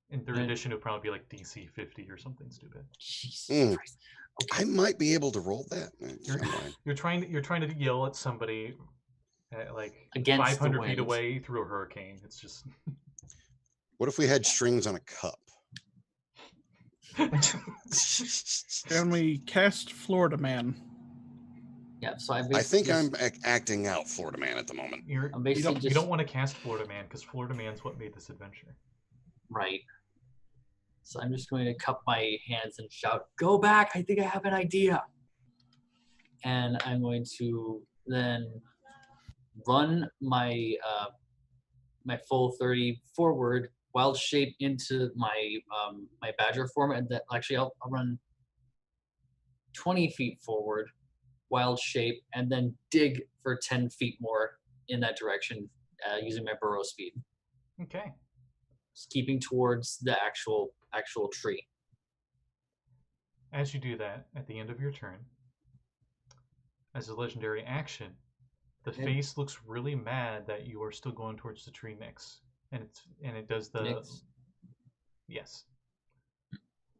In third edition, it would probably be like DC 50 or something stupid. Jesus Christ. I might be able to roll that. You're trying to yell at somebody at like Against 500 feet away through a hurricane. It's just. What if we had strings on a cup? Can we cast Florida Man? Yeah, so I think I'm acting out Florida Man at the moment. You don't want to cast Florida Man because Florida Man's what made this adventure. Right. So I'm just going to cup my hands and shout, "Go back! I think I have an idea." And I'm going to then run my my full 30 forward, wild shape into my my badger form, and then actually I'll run 20 feet forward, wild shape, and then dig for 10 feet more in that direction using my burrow speed. Okay. Just keeping towards the actual tree. As you do that, at the end of your turn, as a legendary action, the face looks really mad that you are still going towards the tree, Nyx, and it does the Nyx? Yes.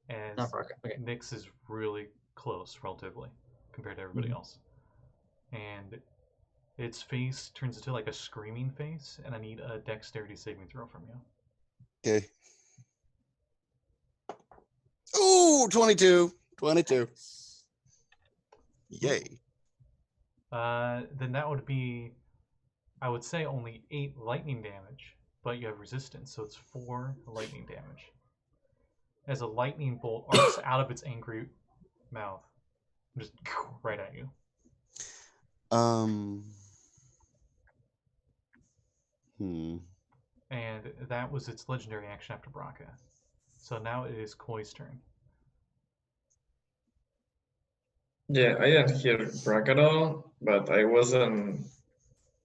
As Not Brakka. Okay. Nyx is really close relatively compared to everybody else, and its face turns into like a screaming face, and I need a dexterity saving throw from you. Okay. Oh, 22. 22. Yay. Then that would be, I would say, only 8 lightning damage, but you have resistance, so it's 4 lightning damage. As a lightning bolt arcs out of its angry mouth, just right at you. And that was its legendary action after Brakka. So now it is Koi's turn. Yeah, I didn't hear Brakka at all, but I wasn't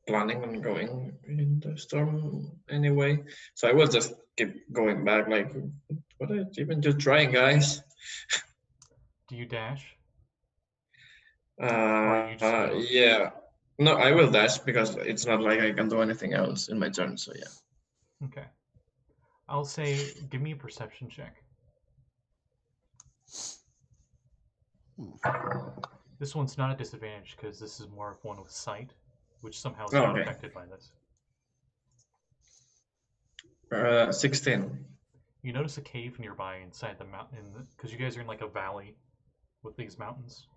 planning on going in the storm anyway. So I will just keep going back. Like, what are you even just trying, guys? Do you dash? Yeah. No, I will dash because it's not like I can do anything else in my turn. So yeah. Okay. I'll say, give me a perception check. This one's not a disadvantage because this is more of one with sight, which somehow is not affected by this. 16. You notice a cave nearby inside the mountain, because you guys are in like a valley with these mountains.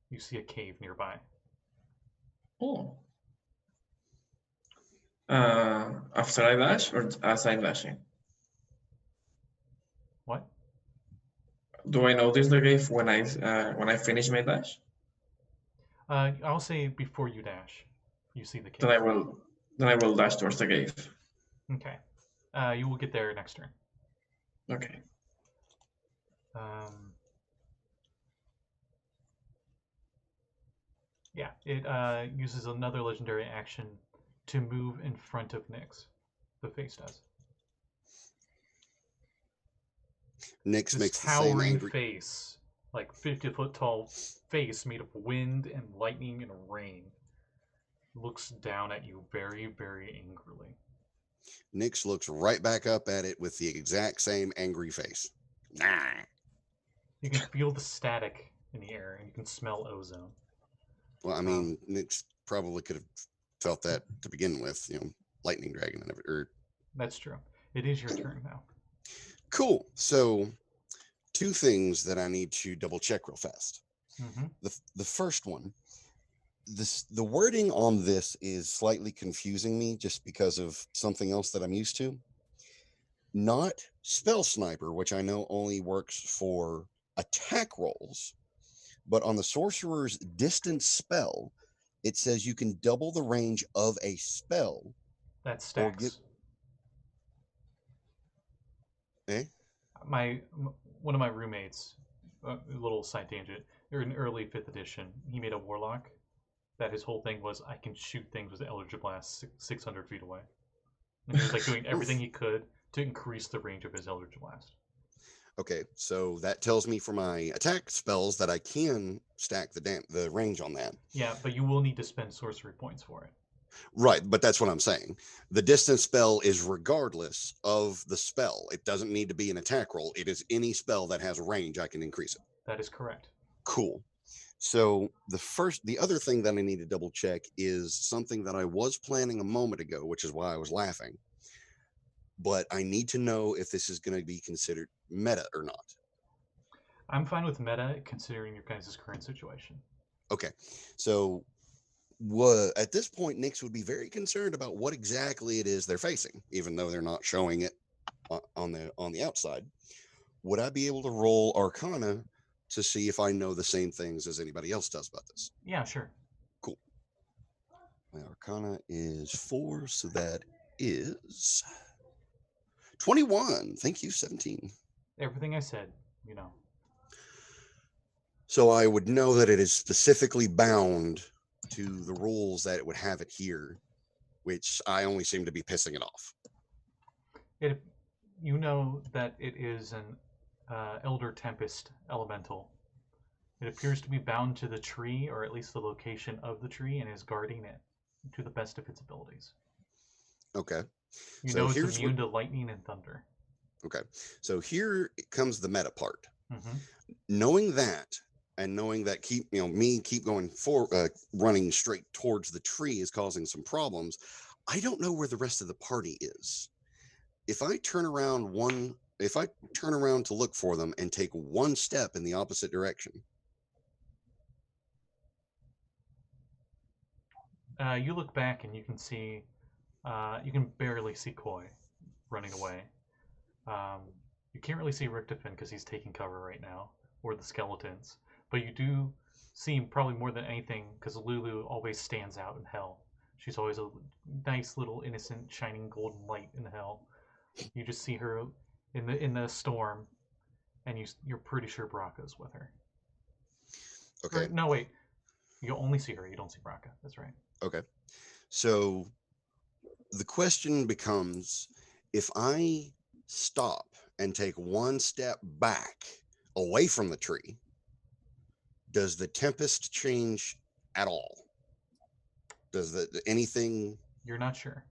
You see a cave nearby. Oh. After I dash or as I'm dashing? What? Do I notice the cave when I finish my dash? I'll say before you dash, you see the cave. Then I will dash towards the cave. Okay. You will get there next turn. Okay. Yeah, it uses another legendary action to move in front of Nyx. The face does. Nyx this makes the towering same angry face, like 50-foot tall face made of wind and lightning and rain, looks down at you very, very angrily. Nyx looks right back up at it with the exact same angry face. Nah. You can feel the static in the air, and you can smell ozone. Well, I mean, Nyx probably could have felt that to begin with, lightning dragon and everything. That's true. It is your turn now. Cool. So, 2 things that I need to double check real fast. Mm-hmm. The first one, the wording on this is slightly confusing me just because of something else that I'm used to. Not spell sniper, which I know only works for attack rolls, but on the sorcerer's distance spell, it says you can double the range of a spell. That stacks. One of my roommates, a little side tangent, they're in early 5th edition. He made a warlock, that his whole thing was, I can shoot things with Eldritch Blast 600 feet away. And he was like doing everything he could to increase the range of his Eldritch Blast. Okay, so that tells me for my attack spells that I can stack the range on that. Yeah, but you will need to spend sorcery points for it. Right, but that's what I'm saying. The distance spell is regardless of the spell. It doesn't need to be an attack roll. It is any spell that has range, I can increase it. That is correct. Cool. So the other thing that I need to double check is something that I was planning a moment ago, which is why I was laughing. But I need to know if this is going to be considered meta or not. I'm fine with meta considering your guys' current situation. Okay, so at this point, Nyx would be very concerned about what exactly it is they're facing, even though they're not showing it on the outside. Would I be able to roll Arcana to see if I know the same things as anybody else does about this? Yeah, sure. Cool. My Arcana is 4, so that is 21. Thank you, 17. Everything I said, you know. So I would know that it is specifically bound to the rules that it would have it here, which I only seem to be pissing it off. You know that it is an Elder Tempest elemental. It appears to be bound to the tree, or at least the location of the tree, and is guarding it to the best of its abilities. Okay. You So know it's here's immune to lightning and thunder. Okay. So here comes the meta part. Mm-hmm. Knowing that, and knowing that keep going running straight towards the tree is causing some problems. I don't know where the rest of the party is. If I turn around to look for them and take one step in the opposite direction. You look back and you can see, you can barely see Koi running away. You can't really see Richtofen because he's taking cover right now, or the skeletons. But you do see, probably more than anything, because Lulu always stands out in hell. She's always a nice little innocent shining golden light in hell. You just see her in the storm, and you're pretty sure Brakka's with her. Okay. No, wait. You only see her. You don't see Brakka. That's right. Okay. So the question becomes, if I stop and take one step back away from the tree, does the tempest change at all? Does anything? You're not sure.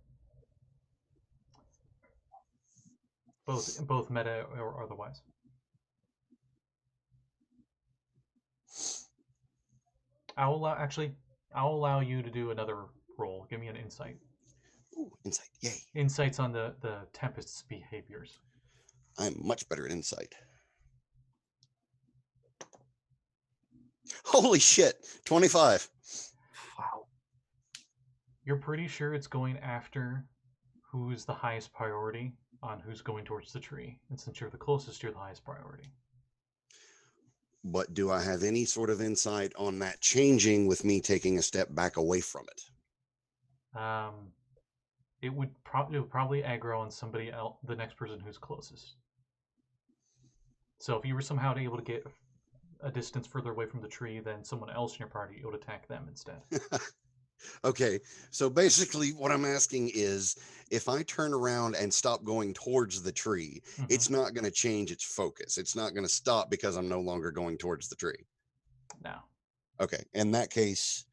Both meta or otherwise. I'll allow you to do another roll. Give me an insight. Ooh, insight. Yay. Insights on the tempest's behaviors. I'm much better at insight. Holy shit. 25. Wow. You're pretty sure it's going after who's the highest priority on who's going towards the tree. And since you're the closest, you're the highest priority. But do I have any sort of insight on that changing with me taking a step back away from it? It would probably aggro on somebody else, the next person who's closest. So if you were somehow able to get a distance further away from the tree than someone else in your party, it would attack them instead. Okay, so basically what I'm asking is, if I turn around and stop going towards the tree, it's not going to change its focus. It's not going to stop because I'm no longer going towards the tree. No. Okay, in that case,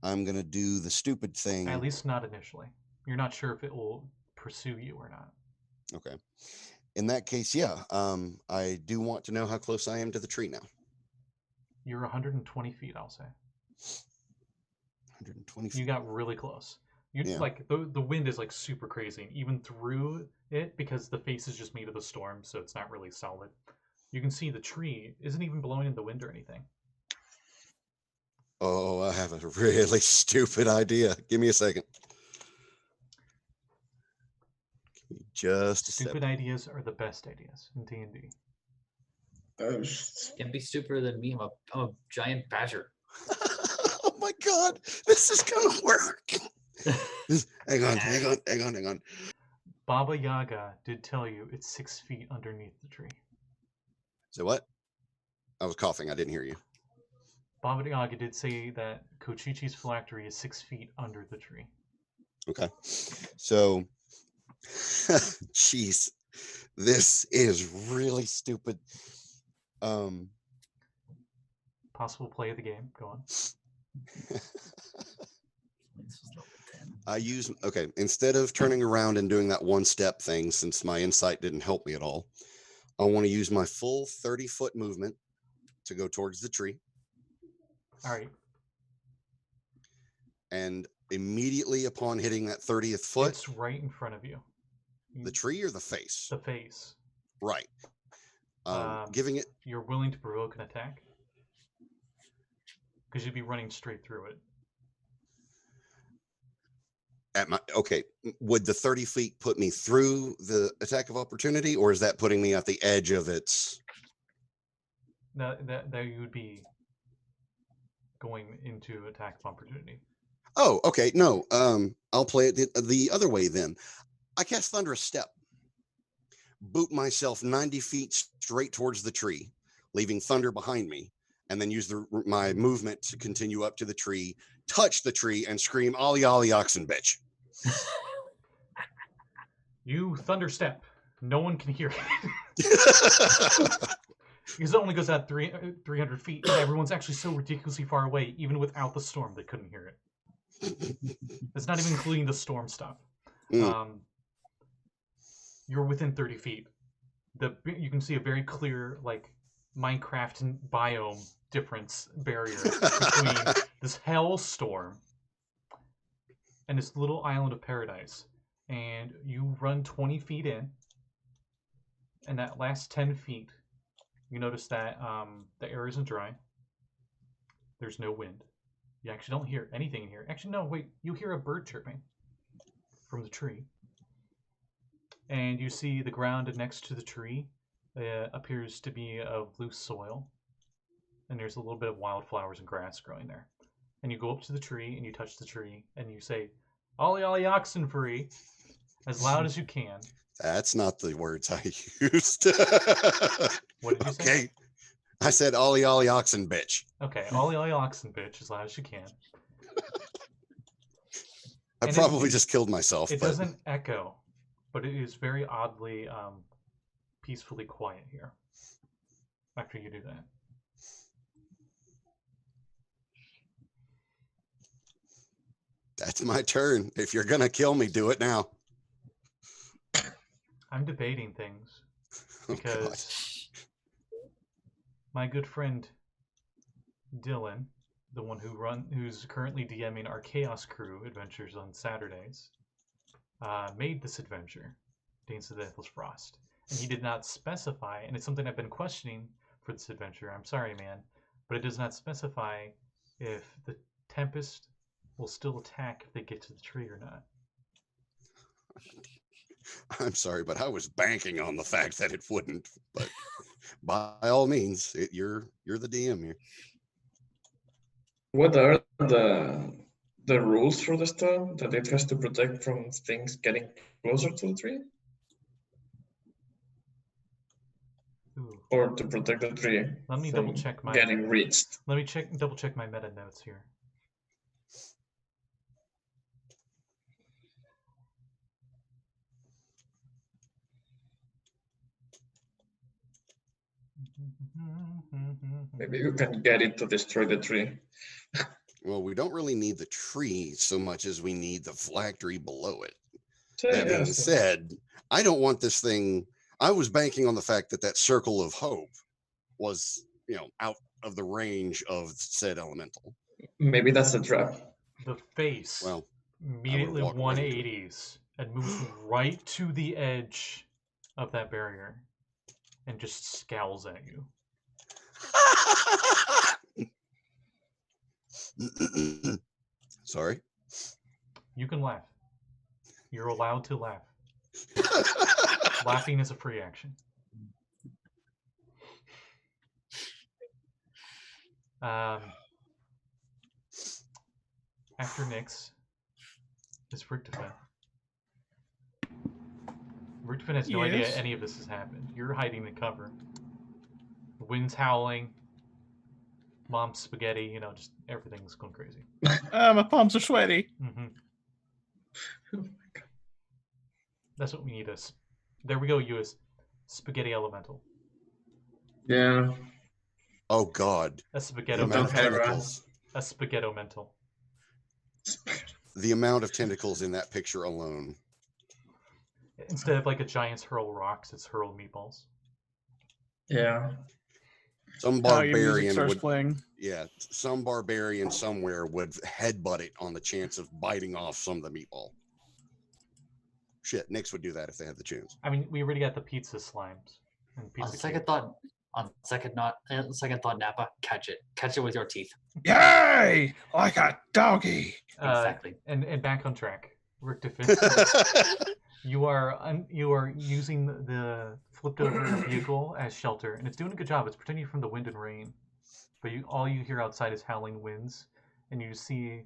I'm going to do the stupid thing. At least not initially. You're not sure if it will pursue you or not. Okay. In that case, yeah, I do want to know how close I am to the tree now. You're 120 feet, I'll say. 120 feet. You got really close. Yeah. Like the wind is like super crazy, even through it, because the face is just made of the storm, so it's not really solid. You can see the tree isn't even blowing in the wind or anything. Oh, I have a really stupid idea. Give me a second. Give me just a Stupid second. ideas are the best ideas in D&D. Can be stupider than me. I'm a giant badger. Oh my god, this is gonna work. Hang on. Baba Yaga did tell you it's 6 feet underneath the tree. So what? I was coughing. I didn't hear you. Baba did say that Kochichi's phylactery is 6 feet under the tree. Okay. So, jeez, this is really stupid. Possible play of the game. Go on. I use, okay, instead of turning around and doing that one step thing, since my insight didn't help me at all, I want to use my full 30-foot movement to go towards the tree. All right. And immediately upon hitting that 30th foot, It's right in front of you. the tree or the face? The face. Right. Giving it. You're willing to provoke an attack? Because you'd be running straight through it. Okay, would the 30 feet put me through the attack of opportunity, or is that putting me at the edge of its? That you would be going into attack of opportunity. Oh, okay. No, I'll play it the other way then. I cast Thunderous Step, boot myself 90 feet straight towards the tree, leaving thunder behind me, and then use my movement to continue up to the tree, touch the tree, and scream, "Ollie, ollie, oxen, bitch." You thunder step. No one can hear it. Because it only goes out 300 feet, and everyone's actually so ridiculously far away, even without the storm, they couldn't hear it. It's not even including the storm stuff. You're within 30 feet. You can see a very clear, like, Minecraft biome difference barrier between this hellstorm and this little island of paradise. And you run 20 feet in, and that last 10 feet, you notice that the air isn't dry. There's no wind. You actually don't hear anything in here. Actually, no, wait. You hear a bird chirping from the tree. And you see the ground next to the tree appears to be of loose soil. And there's a little bit of wildflowers and grass growing there. And you go up to the tree, and you touch the tree, and you say, "Ollie, ollie, oxen free," as loud as you can. That's not the words I used. What did you say? Okay. I said, "Ollie, ollie, oxen, bitch." Okay, ollie, ollie, oxen, bitch, as loud as you can. I probably just killed myself. It doesn't echo, but it is very oddly peacefully quiet here after you do that. That's my turn. If you're going to kill me, do it now. I'm debating things because my good friend Dylan, the one who's currently DMing our Chaos Crew adventures on Saturdays, made this adventure, Danes of the Deathless Frost. And he did not specify, and it's something I've been questioning for this adventure. I'm sorry, man, but it does not specify if the Tempest will still attack if they get to the tree or not. I'm sorry, but I was banking on the fact that it wouldn't. But by all means, you're the DM here. What are the rules for the storm? That it has to protect from things getting closer to the tree? Ooh. Or to protect the tree Let me from double check my getting reached? Let me double check my meta notes here. Maybe you can get it to destroy the tree. Well, we don't really need the tree so much as we need the phylactery below it. So, That being said, I don't want this thing. I was banking on the fact that circle of hope was, out of the range of said elemental. Maybe that's a trap. The face Well, immediately 180s and moves right to the edge of that barrier and just scowls at you. Sorry. You can laugh. You're allowed to laugh. Laughing is a free action. After Nyx is Richtofen. Richtofen has no idea any of this has happened. You're hiding in cover. The wind's howling. mom's spaghetti. You know, just everything's going crazy. My palms are sweaty. Mm-hmm. That's what we need. There we go. Lluis. Spaghetti elemental. Yeah. Oh God, A the spaghetti amount of Don't have tentacles. A spaghetti mental. The amount of tentacles in that picture alone. Instead of like a giant's hurl rocks, it's hurl meatballs. Yeah. Some Your music barbarian starts would, playing. yeah, some barbarian somewhere would headbutt it on the chance of biting off some of the meatball. Shit, Nix would do that if they had the chance. I mean, we already got the pizza slimes and pizza. On second thought, Nappa, catch it with your teeth. Yay! Like a doggy. Exactly. And back on track. Richtofen, you are using the flipped over vehicle as shelter, and it's doing a good job. It's protecting you from the wind and rain, but all you hear outside is howling winds, and you see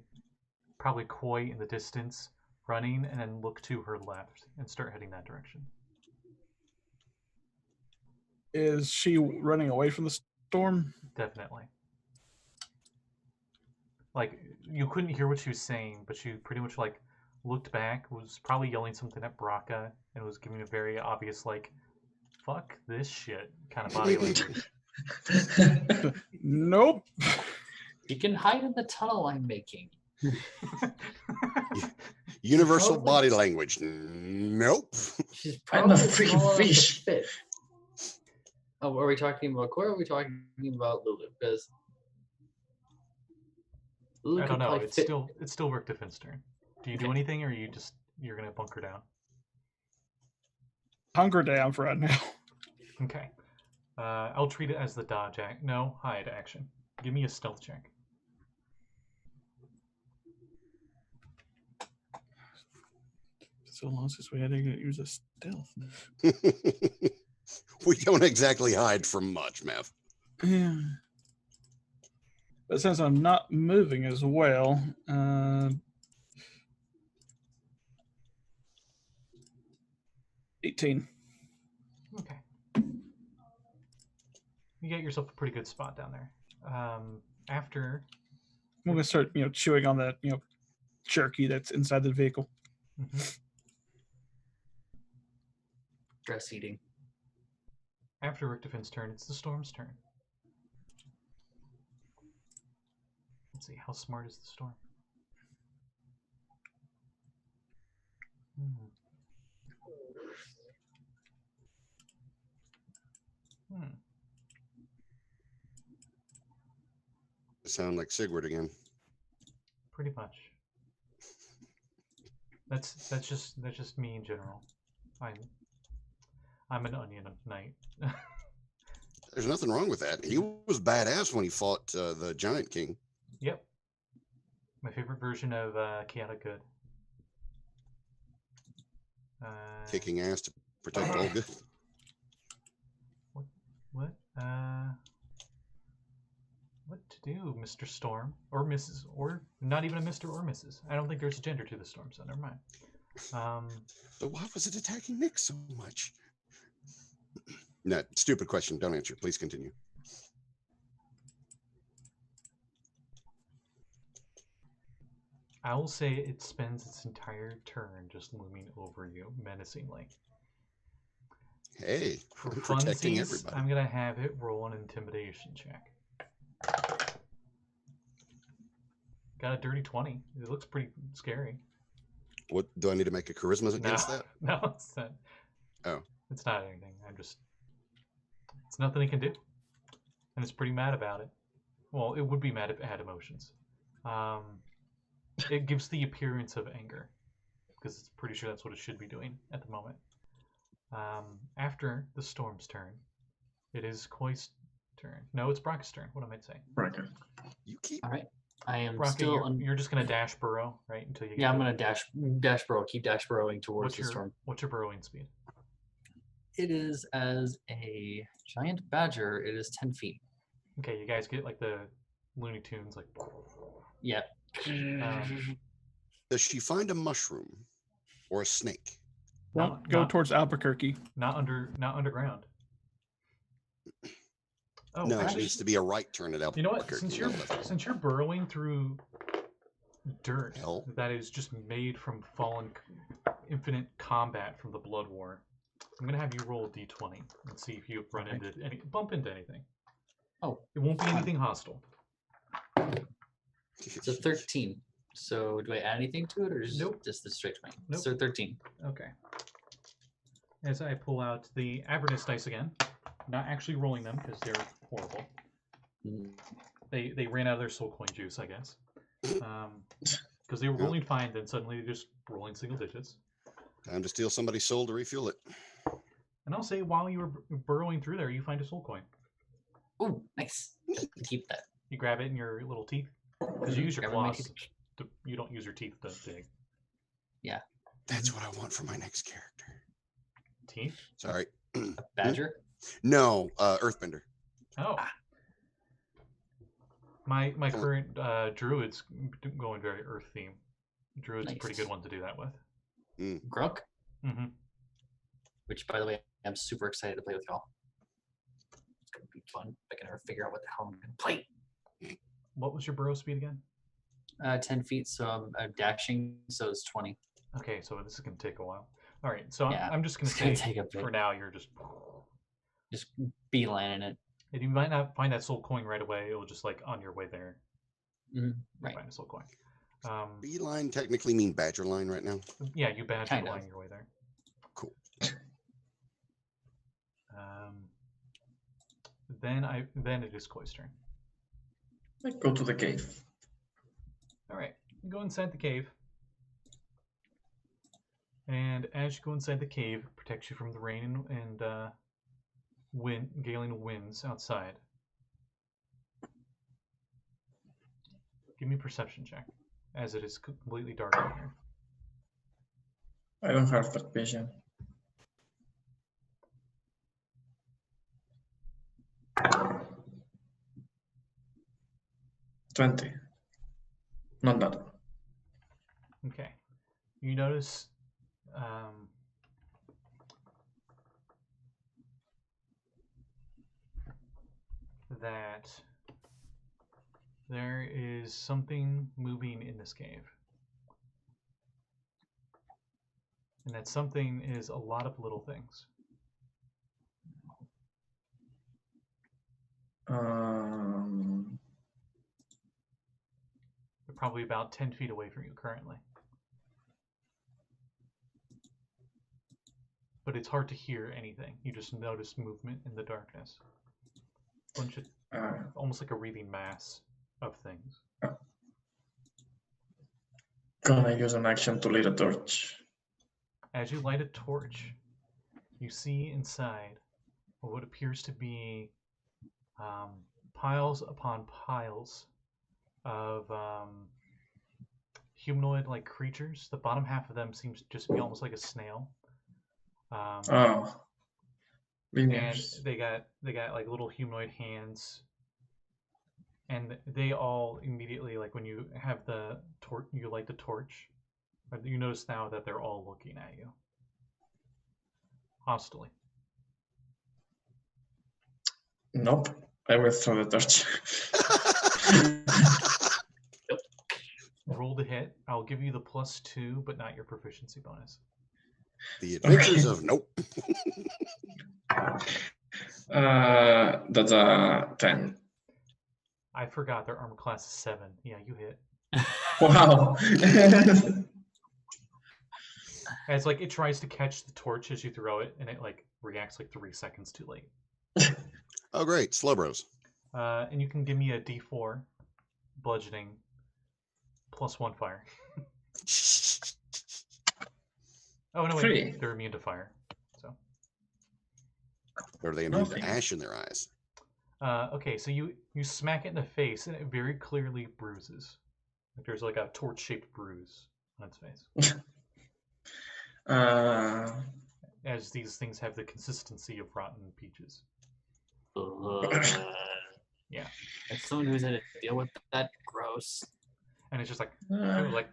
probably Koi in the distance running, and then look to her left and start heading that direction. Is she running away from the storm? Definitely. Like, you couldn't hear what she was saying, but she pretty much like looked back, was probably yelling something at Brakka, and was giving a very obvious like, fuck this shit kind of body language. Nope. You can hide in the tunnel I'm making. Universal Probably. body language. Nope. She's I'm a probably freaking small enough to fish. fit. Oh, are we talking about Koi or are we talking about Lulu? Because Lulu I could don't know. probably It's fit. still Richtofin's turn. Do you do anything, or you're gonna bunker down? Hunger down for right now. Okay. I'll treat it as the dodge act. No, hide action. Give me a stealth check. So long since we had to use a stealth. We don't exactly hide from much, Mav. Yeah. But since I'm not moving as well, 18. Okay. You get yourself a pretty good spot down there. After I'm gonna start, chewing on that, jerky that's inside the vehicle. Dress eating. After Richtofin's turn, it's the storm's turn. Let's see, how smart is the storm? Sound like Sigurd again. Pretty much. That's just me in general. I'm an onion knight. There's nothing wrong with that. He was badass when he fought the Giant King. Yep. My favorite version of Chaotic Good. Kicking ass to protect all good. What? What to do, Mr. Storm? Or Mrs. Or not even a Mr. or Mrs. I don't think there's a gender to the storm, so never mind. But why was it attacking Nick so much? No, stupid question. Don't answer. Please continue. I will say it spends its entire turn just looming over you menacingly. Hey, For I'm protecting funsies, everybody. I'm gonna have it roll an intimidation check. Got a dirty 20. It looks pretty scary. What do I need to make a charisma against that? No, it's not. Oh. It's not anything. It's nothing it can do. And it's pretty mad about it. Well, it would be mad if it had emotions. It gives the appearance of anger. Because it's pretty sure that's what it should be doing at the moment. After the storm's turn, it is Koi's turn. No, it's Brakka's turn. What am I saying? Brakka. You keep. All right. I am Brakka, still. you're just gonna dash burrow, right? Until you. Yeah, I'm gonna dash burrow. Keep dash burrowing towards the storm. What's your burrowing speed? It is as a giant badger. It is 10 feet. Okay, you guys get like the Looney Tunes, like. Yeah. Does she find a mushroom or a snake? Don't go towards Albuquerque. Not underground. Oh, No, it actually, needs to be a right turn at you know what? Albuquerque. Since you're burrowing through dirt Hell. that is just made from fallen infinite combat from the Blood War, I'm gonna have you roll a d20 and see if you bump into anything. Oh, It won't be anything hostile. it's a 13. So do I add anything to it, or Nope. just the straight 20? Nope. So 13. Okay. As I pull out the Avernus dice again, not actually rolling them because they're horrible. Mm. They ran out of their soul coin juice, I guess. Because they were rolling fine, then suddenly they're just rolling single digits. Time to steal somebody's soul to refuel it. And I'll say, while you were burrowing through there, you find a soul coin. Oh, nice. Keep that. You grab it in your little teeth because you use your Grab it in my claws. teeth. You don't use your teeth to dig. Yeah. That's what I want for my next character. Teeth? Sorry. A badger? No, Earthbender. Oh. My current druid's going very earth theme. Druid's a pretty good one to do that with. Grunk? Mm-hmm. Which, by the way, I'm super excited to play with y'all. It's going to be fun. I can ever figure out what the hell I'm going to play. What was your burrow speed again? 10 feet, so I'm dashing, so it's 20. Okay, so this is going to take a while. All right, so Yeah, I'm just going to it's gonna say, take a bit. for now, you're just beelining it. And you might not find that soul coin right away. It'll just like on your way there. Right. Find a soul coin. Beeline technically mean badger line right now. Yeah, you badger Kind line of. your way there. Cool. Then it is Koi's turn. I go to the cave. All right, you go inside the cave, and as you go inside the cave, it protects you from the rain and galen winds outside. Give me a perception check, as it is completely dark in here. I don't have that vision. $20. Not bad. Okay. You notice that there is something moving in this cave. And that something is a lot of little things. They're probably about 10 feet away from you currently. But it's hard to hear anything. You just notice movement in the darkness. Bunch of almost like a breathing mass of things. Gonna use an action to light a torch. As you light a torch, you see inside what appears to be piles upon piles of humanoid-like creatures. The bottom half of them seems to just be almost like a snail. And they got like little humanoid hands, and they all immediately, like when you have the torch, you light the torch, you notice now that they're all looking at you hostilely. Nope, I will throw the torch. Roll to hit. I'll give you the +2, but not your proficiency bonus. The adventures of nope. That's a 10. I forgot their armor class is 7. Yeah, you hit. Wow. And it's like it tries to catch the torch as you throw it, and it like reacts like 3 seconds too late. Oh, great. Slow bros. And you can give me a D4 bludgeoning +1 fire. Oh, no, wait. 3. They're immune to fire. So. Or are they immune Okay. to ash in their eyes? Okay, so you smack it in the face, and it very clearly bruises. Like there's like a torch-shaped bruise on its face. As these things have the consistency of rotten peaches. Yeah. As someone who's had to deal with that, gross. And it's just like, it was like,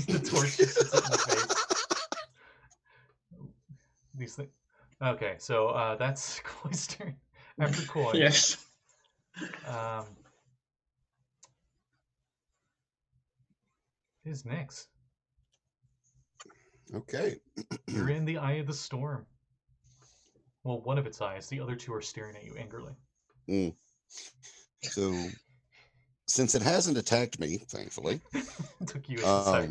the torch just sits in the face. These things. Okay, so that's Koi's turn. After Koi, Yes. um, is Nyx. Okay. You're in the eye of the storm. Well, one of its eyes. The other two are staring at you angrily. So, since it hasn't attacked me, thankfully, It took you a sec.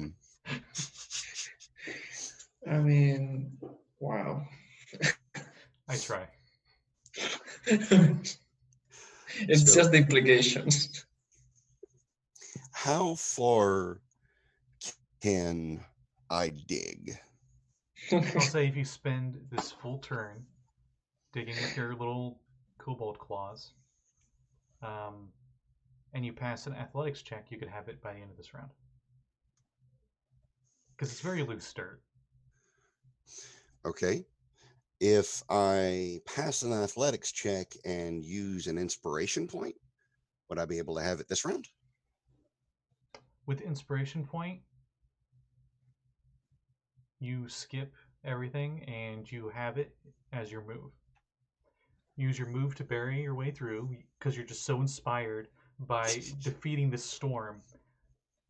I mean, wow. I try. It's So- just the implications. how far can I dig? I'll say if you spend this full turn digging with your little kobold claws, and you pass an athletics check, you could have it by the end of this round. Because it's very loose dirt. Okay. If I pass an athletics check and use an inspiration point, would I be able to have it this round? With inspiration point, you skip everything and you have it as your move. Use your move to bury your way through because you're just so inspired by defeating this storm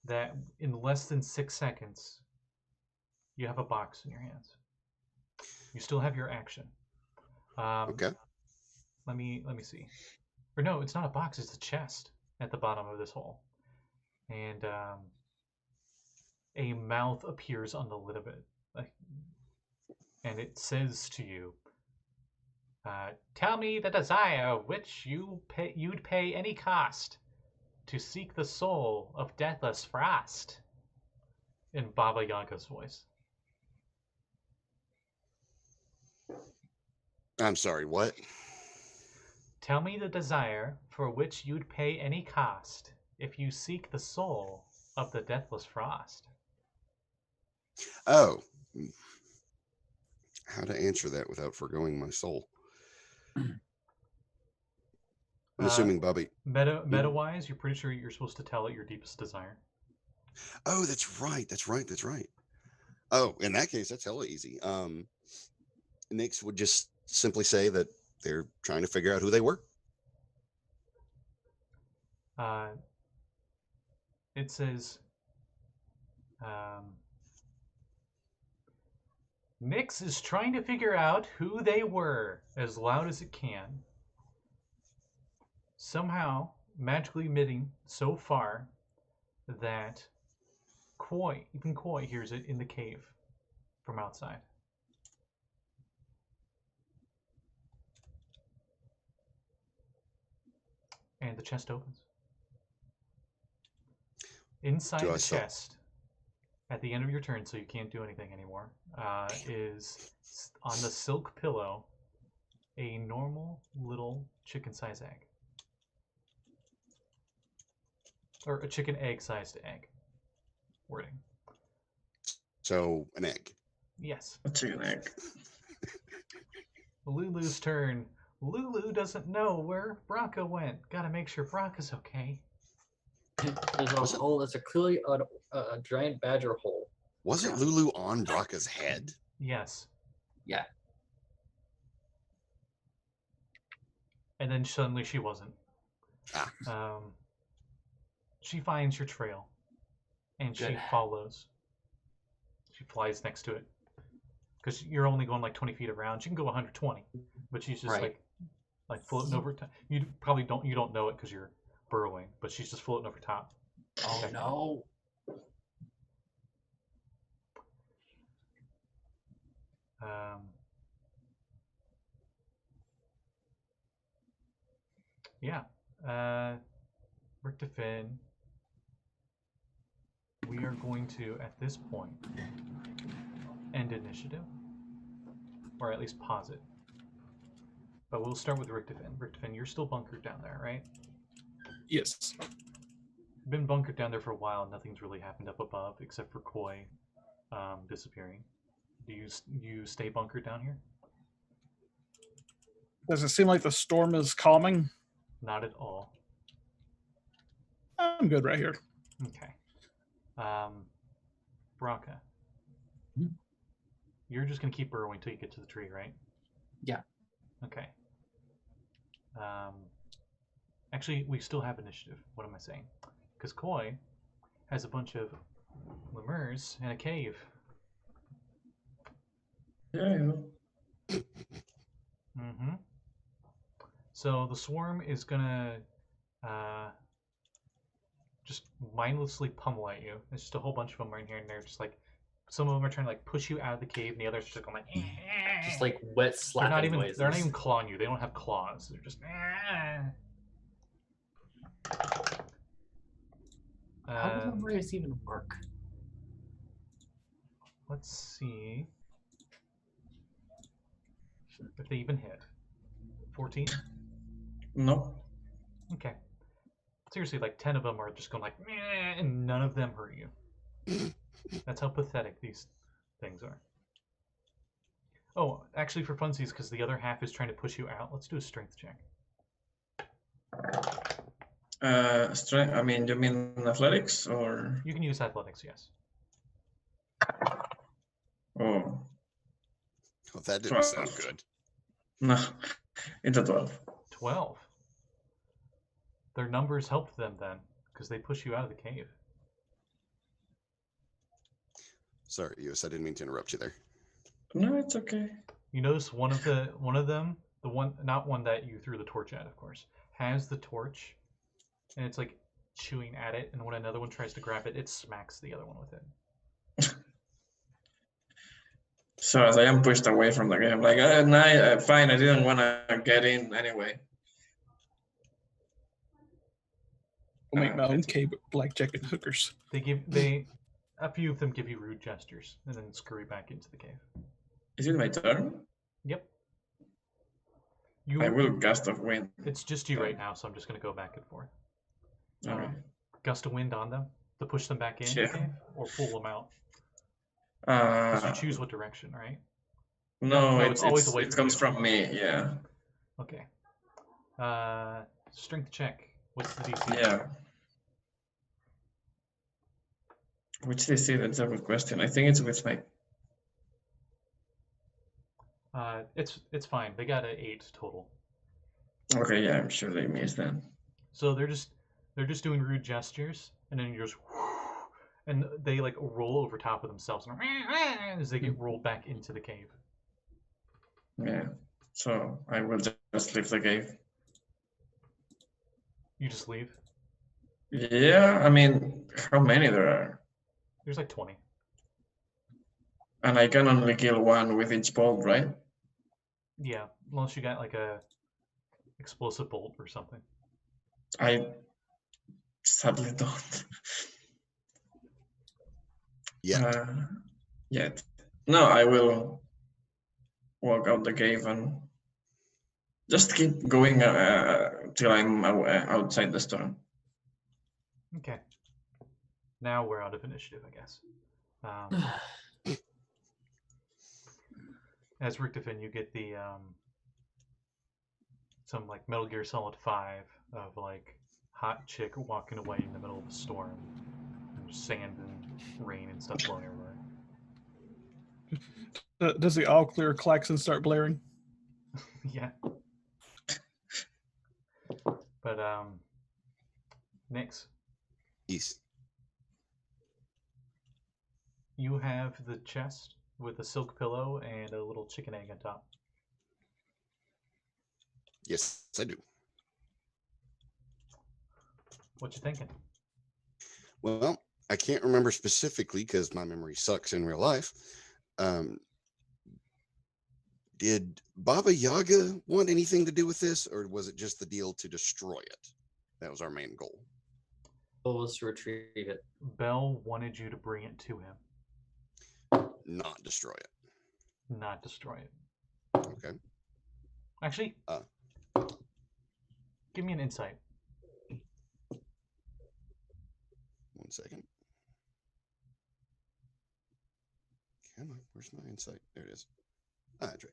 that in less than 6 seconds you have a box in your hands. You still have your action. Okay. Let me see. Or no, it's not a box. It's a chest at the bottom of this hole, and a mouth appears on the lid of it, and it says to you, "Tell me the desire which you'd pay any cost to seek the soul of deathless Frost." In Baba Yaga's voice. I'm sorry, what? Tell me the desire for which you'd pay any cost if you seek the soul of the deathless Frost. Oh. How to answer that without foregoing my soul? I'm assuming Bobby. Meta-wise, you're pretty sure you're supposed to tell it your deepest desire. Oh, that's right. Oh, in that case, that's hella easy. Nyx would just simply say that they're trying to figure out who they were. It says, Nyx is trying to figure out who they were as loud as it can. Somehow, magically emitting so far that even Koi hears it in the cave from outside. And the chest opens. Inside the chest, at the end of your turn, so you can't do anything anymore, is on the silk pillow a normal little chicken-sized egg. Or a chicken egg-sized egg. Wording. So, an egg. Yes. A chicken egg. Lulu's turn. Lulu doesn't know where Brakka went. Gotta make sure Brakka's okay. There's a hole. There's clearly a giant badger hole. Wasn't Lulu on Brakka's head? Yes. Yeah. And then suddenly she wasn't. Ah. She finds your trail. And Good. she follows. She flies next to it. Because you're only going like 20 feet around. She can go 120. But she's just like floating over time. You probably don't know it because you're burrowing, but she's just floating over top. Oh no. Yeah. Richtofen, we are going to, at this point, end initiative. Or at least pause it. But we'll start with Richtofen. Richtofen, you're still bunkered down there, right? Yes. You've been bunkered down there for a while. Nothing's really happened up above except for Koi disappearing. Do you stay bunkered down here? Does it seem like the storm is calming? Not at all. I'm good right here. Okay. Brakka. Hmm? You're just going to keep burrowing until you get to the tree, right? Yeah. Okay. Actually, we still have initiative. What am I saying? Because Koi has a bunch of lemurs in a cave. Yeah. Mm-hmm. So the swarm is gonna just mindlessly pummel at you. There's just a whole bunch of them right here, and they're just like, some of them are trying to like push you out of the cave, and the others are just going like, Just like wet they're slapping not even noises. they're not even clawing you. They don't have claws. They're just. How does lemurs even work? Let's see if they even hit. 14. No. Okay. Seriously, like 10 of them are just going like, meh, and none of them hurt you. That's how pathetic these things are. Oh, actually, for funsies, because the other half is trying to push you out, let's do a strength check. Strength. I mean, you mean athletics or? You can use athletics, yes. Oh, Oh, that didn't sound 12. good. No, it's a 12. 12. Their numbers helped them then, because they push you out of the cave. Sorry, Lluis, I didn't mean to interrupt you there. No, it's okay. You notice one of them, the one, not one that you threw the torch at, of course, has the torch, and it's like chewing at it, and when another one tries to grab it, it smacks the other one with it. So as I am pushed away from the game, like, nah, fine, I didn't want to get in anyway. I'll make my own cave with blackjack and hookers. A few of them give you rude gestures, and then scurry back into the cave. Is it my turn? Yep. I will gust of wind. It's just you right now, so I'm just going to go back and forth. Okay. Gust of wind on them to push them back in the cave, or pull them out. Because you choose what direction, right? No, it's always away. It comes from me. Yeah. Okay. Strength check. What's the DC? Yeah. Which DC? That's a good question. I think it's with my. It's fine. They got an 8 total. Okay, yeah, I'm sure they missed that. So they're just doing rude gestures, and then you're just, and they like roll over top of themselves as they get rolled back into the cave. Yeah. So I will just leave the cave. You just leave? Yeah, I mean, how many there are? There's like 20. And I can only kill one with each bolt, right? Yeah, unless you got like a explosive bolt or something. I sadly don't. Yeah. Yet. No, I will walk out the cave and just keep going till I'm outside the storm. Okay. Now we're out of initiative, I guess. As Richtofen, you get the some like Metal Gear Solid 5 of like hot chick walking away in the middle of a storm, and just sand and rain and stuff blowing everywhere. Does the all clear klaxon start blaring? Yeah. But Nix, East. you have the chest with a silk pillow and a little chicken egg on top. Yes, I do. What you thinking? Well, I can't remember specifically because my memory sucks in real life. Did Baba Yaga want anything to do with this, or was it just the deal to destroy it? That was our main goal. Goal was to retrieve it. Bell wanted you to bring it to him, Not destroy it. not destroy it. Okay. Actually, give me an insight. 1 second. Come on, where's my insight? There it is. That's right.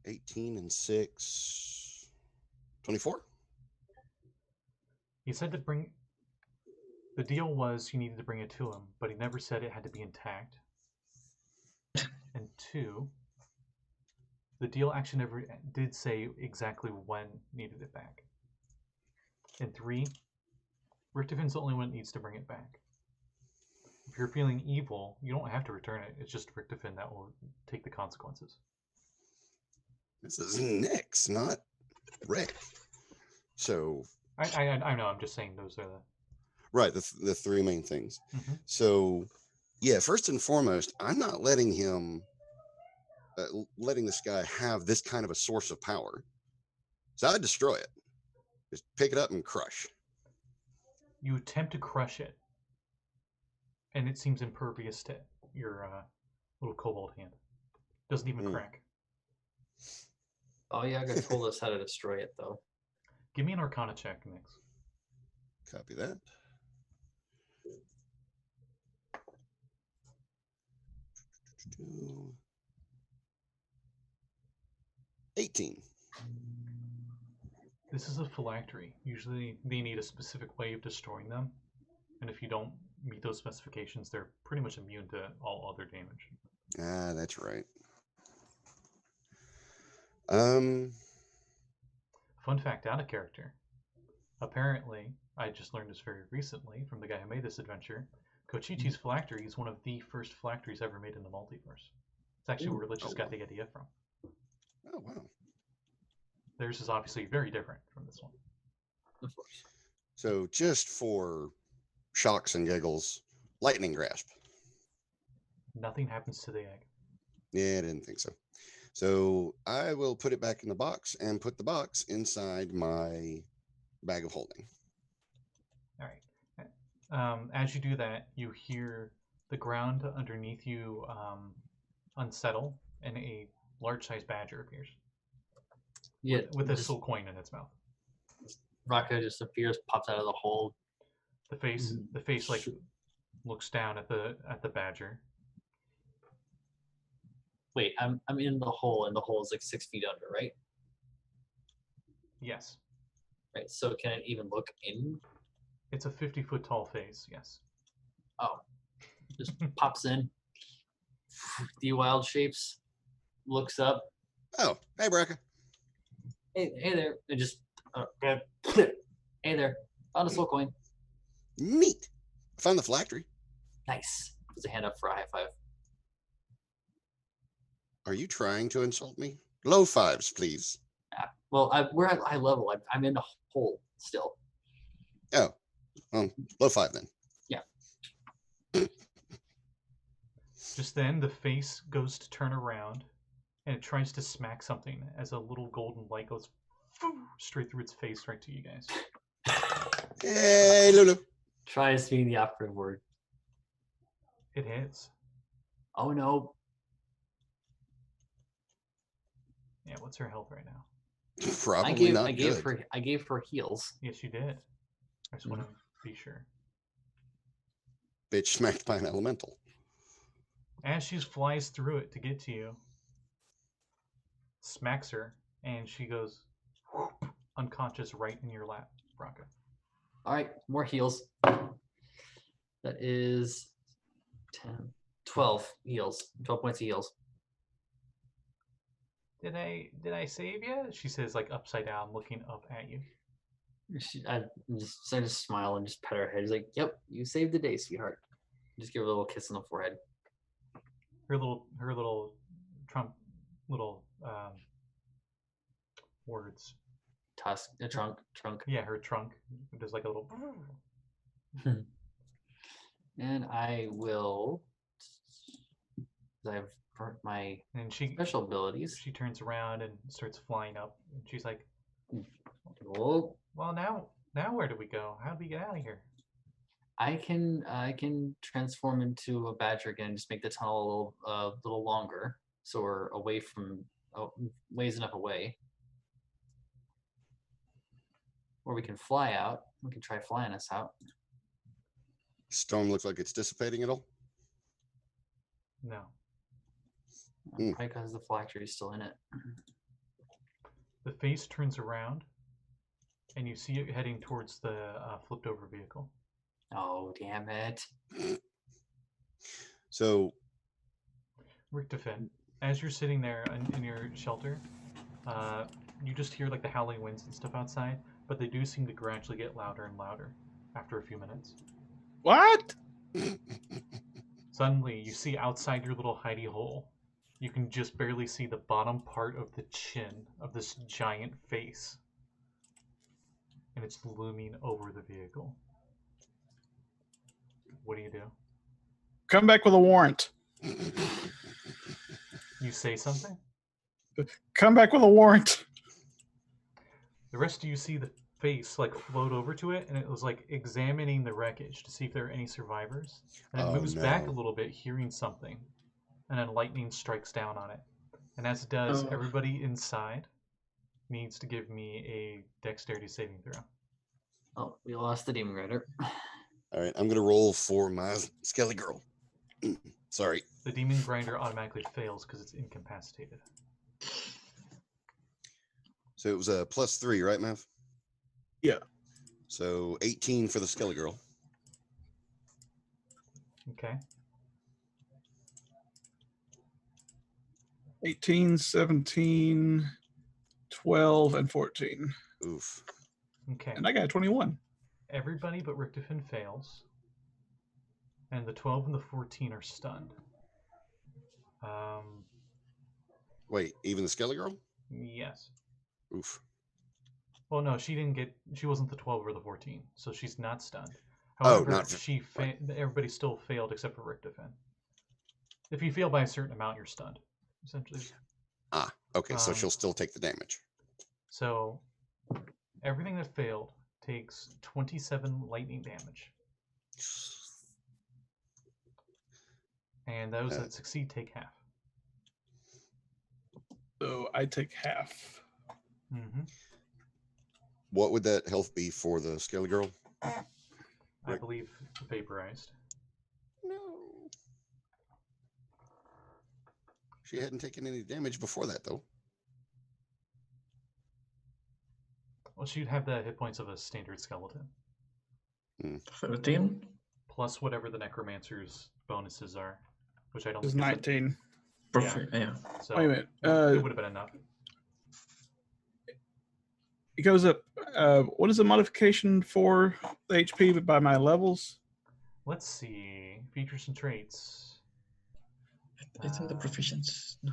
18 and 6. 24. He said to bring. The deal was you needed to bring it to him, but he never said it had to be intact. And 2, The deal action never did say exactly when needed it back. And 3, Richtofen's the only one that needs to bring it back. If you're feeling evil, you don't have to return it. It's just Richtofen that will take the consequences. This is Nix, not Rick. So I know. I'm just saying those are the right, the three main things. Mm-hmm. So yeah, first and foremost, I'm not letting him, letting this guy have this kind of a source of power. So I'd destroy it. Just pick it up and crush. You attempt to crush it, and it seems impervious to your little kobold hand. Doesn't even crack. Oh, Yaga told us how to destroy it, though. Give me an Arcana check, Nix. Copy that. Two. 18. This is a phylactery. Usually they need a specific way of destroying them, and if you don't meet those specifications, they're pretty much immune to all other damage. Ah, that's right. Fun fact out of character. Apparently, I just learned this very recently from the guy who made this adventure. Kochichi's phylactery is one of the first phylacteries ever made in the multiverse. It's actually where Lich's got the idea from. Oh, wow. Theirs is obviously very different from this one. Of course. So just for shocks and giggles, lightning grasp. Nothing happens to the egg. Yeah, I didn't think so. So I will put it back in the box and put the box inside my bag of holding. All right. As you do that, you hear the ground underneath you unsettle, and a large-sized badger appears. Yeah, with a soul coin in its mouth. Brakka just appears, pops out of the hole. The face like looks down at the badger. Wait, I'm in the hole, and the hole is like 6 feet under, right? Yes. Right. So can it even look in? It's a 50-foot tall face. Yes. Oh, just pops in. The wild shapes. Looks up. Oh, hey, Brakka. Hey there. It just. Hey there. Found a soul coin. Neat. I found the phylactery. Nice. Puts a hand up for a high five. Are you trying to insult me? Low fives, please. Well, we're at high level. I'm in the hole still. Oh, well, low 5 then. Yeah. Just then, the face goes to turn around, and it tries to smack something as a little golden light goes straight through its face right to you guys. Hey, Lulu. Tries being the operative word. It hits. Oh no. Yeah, what's her health right now? Probably not I good. gave her heals. Yes, you did. I just want to be sure. Bitch smacked by an elemental. As she flies through it to get to you, smacks her, and she goes whoop, unconscious right in your lap, Brakka. All right, more heals. That is 10, 12 heals. 12 points of heals. Did I save you? She says, like upside down, looking up at you. I just smile and just pet her head. She's like, "Yep, you saved the day, sweetheart." Just give her a little kiss on the forehead. Her little trunk, little words. Tusk, a trunk. Yeah, her trunk. There's like a little. And I will. I've burnt my special abilities. She turns around and starts flying up, and she's like, "Oh, well, now where do we go? How do we get out of here?" I can transform into a badger again. Just make the tunnel a little longer, so we're away from ways enough away, or we can fly out. We can try flying us out. Storm looks like it's dissipating at all. No. Probably because the phylactery is still in it. The face turns around, and you see it heading towards the flipped over vehicle. Oh, damn it. So, Richtofen, as you're sitting there in your shelter, you just hear like the howling winds and stuff outside, but they do seem to gradually get louder and louder after a few minutes. What? Suddenly, you see outside your little hidey hole, you can just barely see the bottom part of the chin of this giant face. And it's looming over the vehicle. What do you do? Come back with a warrant. You say something? Come back with a warrant. The rest of you see the face like float over to it, and it was like examining the wreckage to see if there are any survivors. And it moves back a little bit, hearing something. And then lightning strikes down on it. And as it does, everybody inside needs to give me a dexterity saving throw. Oh, we lost the demon grinder. All right, I'm gonna roll for my Skelly Girl. Sorry. The demon grinder automatically fails because it's incapacitated. So it was a +3, right, Mav? Yeah. So 18 for the Skelly Girl. Okay. 18, 17, 12, and 14. Oof. Okay. And I got a 21. Everybody but Richtofen fails. And the 12 and the 14 are stunned. Wait, even the Skelly Girl? Yes. Oof. Well, no, she wasn't the 12 or the 14, so she's not stunned. However, everybody still failed except for Richtofen. If you fail by a certain amount, you're stunned, essentially. Ah, okay, so she'll still take the damage. So, everything that failed takes 27 lightning damage. And those that succeed take half. So I take half. Mm-hmm. What would that health be for the Skelly Girl? I believe vaporized. No. She hadn't taken any damage before that, though. Well, she'd have the hit points of a standard skeleton. 13? Plus whatever the necromancer's bonuses are, which I don't It's think 19. Perfect, yeah. So Wait a minute. it would have been enough. It goes up. What is the modification for the HP by my levels? Let's see. Features and traits. It's in the proficiency. No.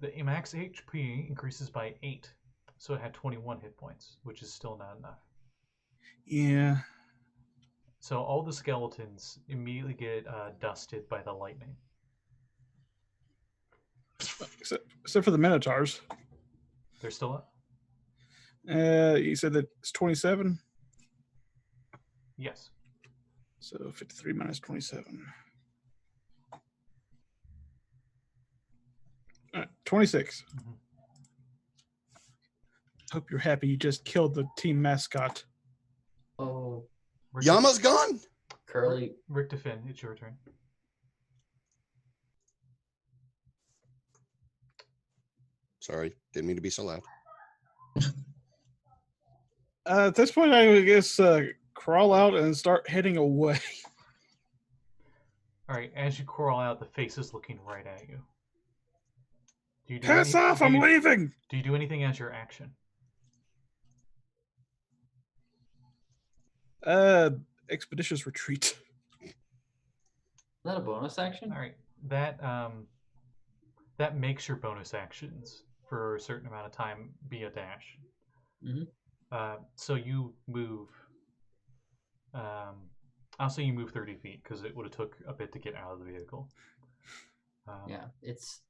The max HP increases by 8. So it had 21 hit points, which is still not enough. Yeah. So all the skeletons immediately get dusted by the lightning. Except for the Minotaurs. They're still up? You said that it's 27? Yes. So 53 minus 27. All right, 26. Mm-hmm. Hope you're happy you just killed the team mascot. Oh, Yama's gone? Curly. Richtofen, it's your turn. Sorry, didn't mean to be so loud. At this point, I would guess crawl out and start heading away. All right, as you crawl out, the face is looking right at you. Do you do Pass off, I'm leaving! Do you do anything as your action? Expeditious retreat. Is that a bonus action? All right, that makes your bonus actions for a certain amount of time be a dash. Mm-hmm. So you move. I'll say you move 30 feet because it would have took a bit to get out of the vehicle. Yeah, it's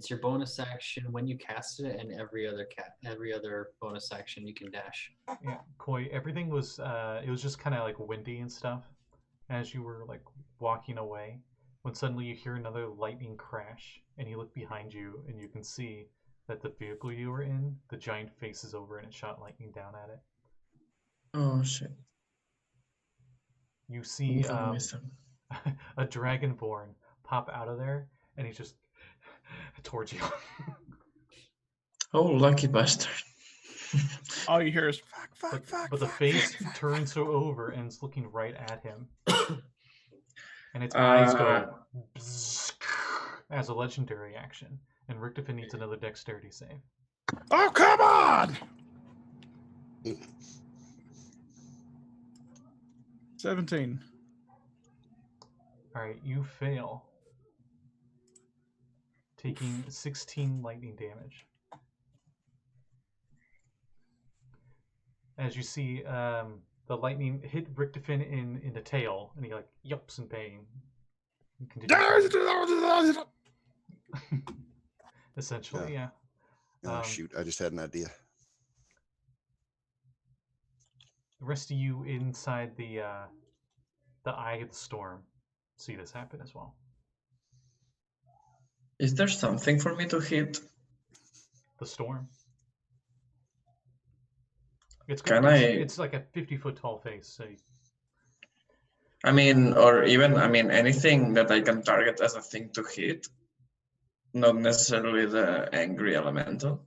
your bonus action when you cast it, and every other bonus action you can dash. Yeah, Koi. Everything was. It was just kind of like windy and stuff. As you were like walking away, when suddenly you hear another lightning crash, and you look behind you, and you can see that the vehicle you were in, the giant face is over, and it shot lightning down at it. Oh, shit. You see a Dragonborn pop out of there, and he's just towards you. Oh, lucky bastard. All you hear is fuck. But the face turns over and is looking right at him. and its eyes go bzzz as a legendary action. And Richtofen needs another dexterity save. Oh, come on! 17. All right, you fail, taking 16 lightning damage. As you see, the lightning hit Richtofen in the tail, and he like yelps in pain. Essentially, yeah. Oh, shoot. I just had an idea. The rest of you inside the eye of the storm see this happen as well. Is there something for me to hit? The storm. It's like a 50-foot tall face. So I mean, or even, I mean, anything that I can target as a thing to hit, not necessarily the angry elemental.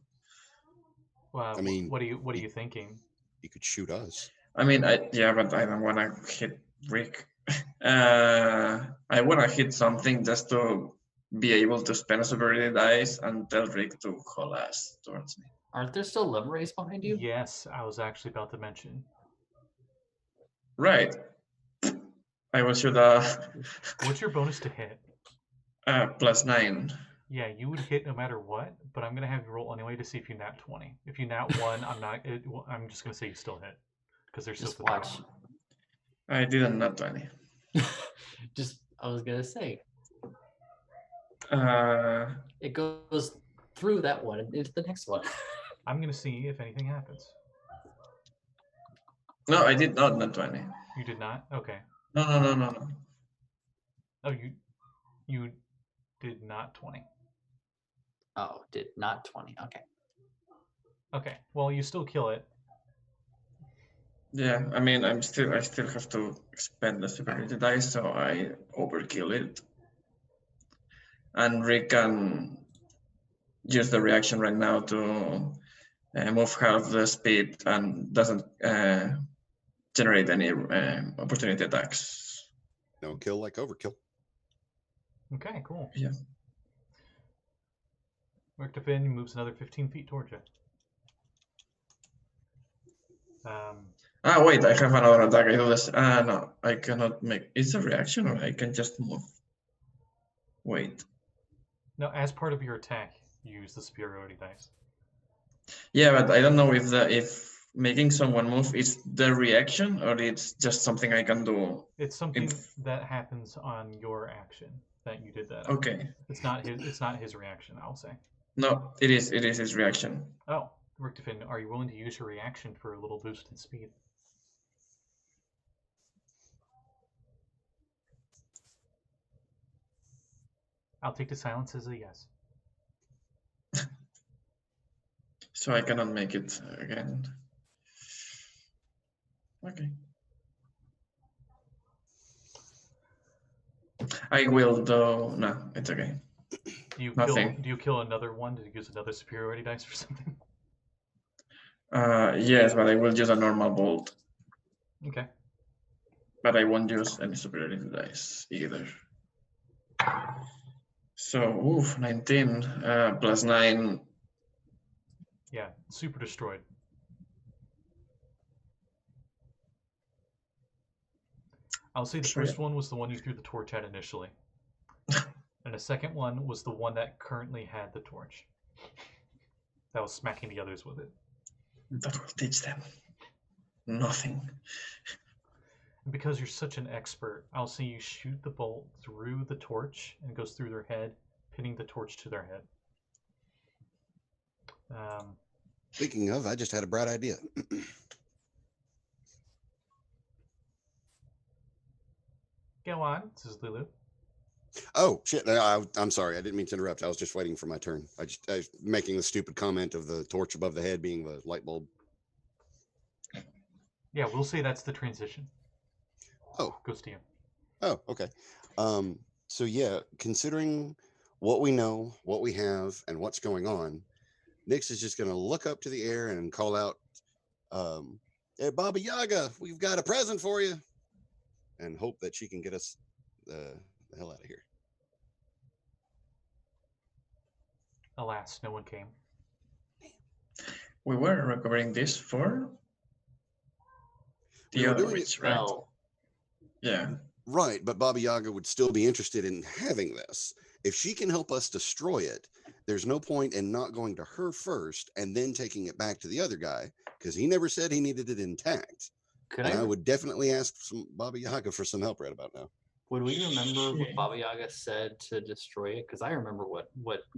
well, I mean, what are you thinking? You could shoot us. I mean, yeah, but I don't want to hit Rick. I want to hit something just to be able to spend a superiority dice and tell Rick to haul ass towards me. Aren't there still love rays behind you? Yes, I was actually about to mention. Right. I will shoot What's your bonus to hit? +9. Yeah, you would hit no matter what, but I'm gonna have you roll anyway to see if you nat 20. If you nat 1, I'm just gonna say you still hit because there's Just still watch. I didn't nat 20. I was gonna say Uh, it goes through that one and into the next one. I'm gonna see if anything happens. no, I did not nat 20. You did not? Okay. No. Oh, you did not 20. Oh, did not 20. Okay. Okay. Well, you still kill it. Yeah, I mean, I still have to spend the superiority dice, so I overkill it. And Rick can use the reaction right now to move half the speed and doesn't generate any opportunity attacks. No kill like overkill. Okay, cool. Yeah. Richtofen moves another 15 feet towards you. Wait, I have another attack. I do this. No, I cannot make. It's a reaction, or I can just move. Wait. No, as part of your attack, you use the superiority dice. Yeah, but I don't know if making someone move is the reaction or it's just something I can do. It's something that happens on your action that you did that. Okay. It's not his reaction, I'll say. No, it is his reaction. Oh, Richtofen, are you willing to use your reaction for a little boost in speed? I'll take the silence as a yes. So I cannot make it again. Okay. I will though. No, it's okay. Do you Nothing. kill another one to use another superiority dice for something? Yes, but I will use a normal bolt. Okay. But I won't use any superiority dice either. So, 19 +9. Yeah, super destroyed. I'll say the first one was the one you threw the torch at initially. And the second one was the one that currently had the torch. That was smacking the others with it. That will teach them nothing. And because you're such an expert, I'll say you shoot the bolt through the torch and it goes through their head, pinning the torch to their head. Speaking of, I just had a bright idea. Go on, says Lulu. Oh shit! I'm sorry. I didn't mean to interrupt. I was just waiting for my turn. I was making the stupid comment of the torch above the head being the light bulb. Yeah, we'll say that's the transition. Oh, goes to you. Oh, okay. So yeah, considering what we know, what we have, and what's going on, Nix is just going to look up to the air and call out, "Hey, Baba Yaga, we've got a present for you," and hope that she can get us the hell out of here. Alas, no one came. We were recovering this for We the were other doing it- witch, right? Well, Yeah. Right, but Baba Yaga would still be interested in having this. If she can help us destroy it, there's no point in not going to her first and then taking it back to the other guy, because he never said he needed it intact. could And I I? would definitely ask some Baba Yaga for some help right about now. Would we remember what Okay. Baba Yaga said to destroy it? Because I remember what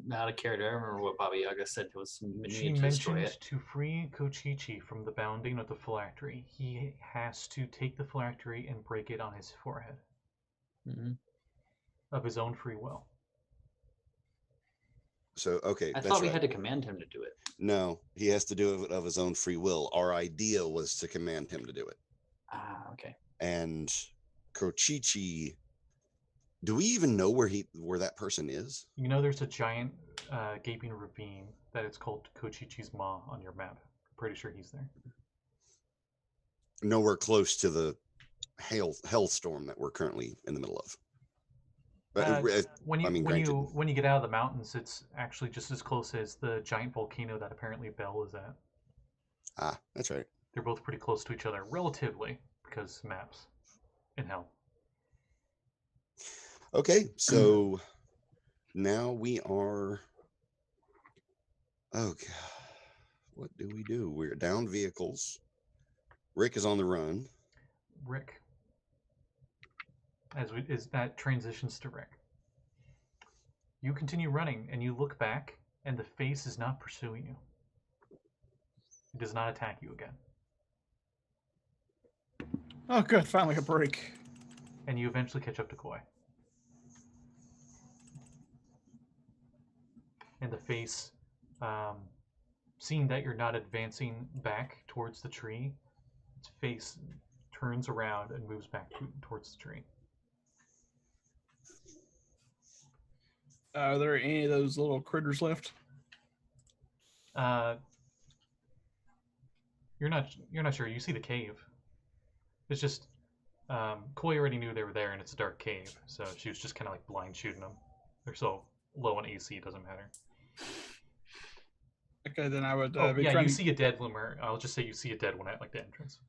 not a character. I remember what Baba Yaga said was She needed to destroy mentioned it. to free Kochichi from the bounding of the phylactery, he has to take the phylactery and break it on his forehead Mhm. of his own free will. So, okay, I that's thought we right. had to command him to do it. No, he has to do it of his own free will. Our idea was to command him to do it. Ah, okay. And Kochichi, do we even know where that person is? You know there's a giant gaping ravine that it's called Kochichi's Maw on your map. Pretty sure he's there. Nowhere close to the hellstorm that we're currently in the middle of. When you I mean, when granted. you get out of the mountains, it's actually just as close as the giant volcano that apparently Bell is at. Ah, that's right. They're both pretty close to each other, relatively, because maps in hell. Okay, so now we are. Oh god, what do we do? We're down vehicles. Rick is on the run. Rick, as that transitions to Rick. You continue running, and you look back, and the face is not pursuing you. It does not attack you again. Oh, good. Finally a break. And you eventually catch up to Koi. And the face, seeing that you're not advancing back towards the tree, its face turns around and moves back towards the tree. Are there any of those little critters left? You're not sure. You see the cave. It's just Koi already knew they were there, and it's a dark cave, so she was just kind of like blind shooting them. They're so low on AC, it doesn't matter. Okay, then I would be yeah, trying you to... see a dead limmer. I'll just say you see a dead one at like the entrance.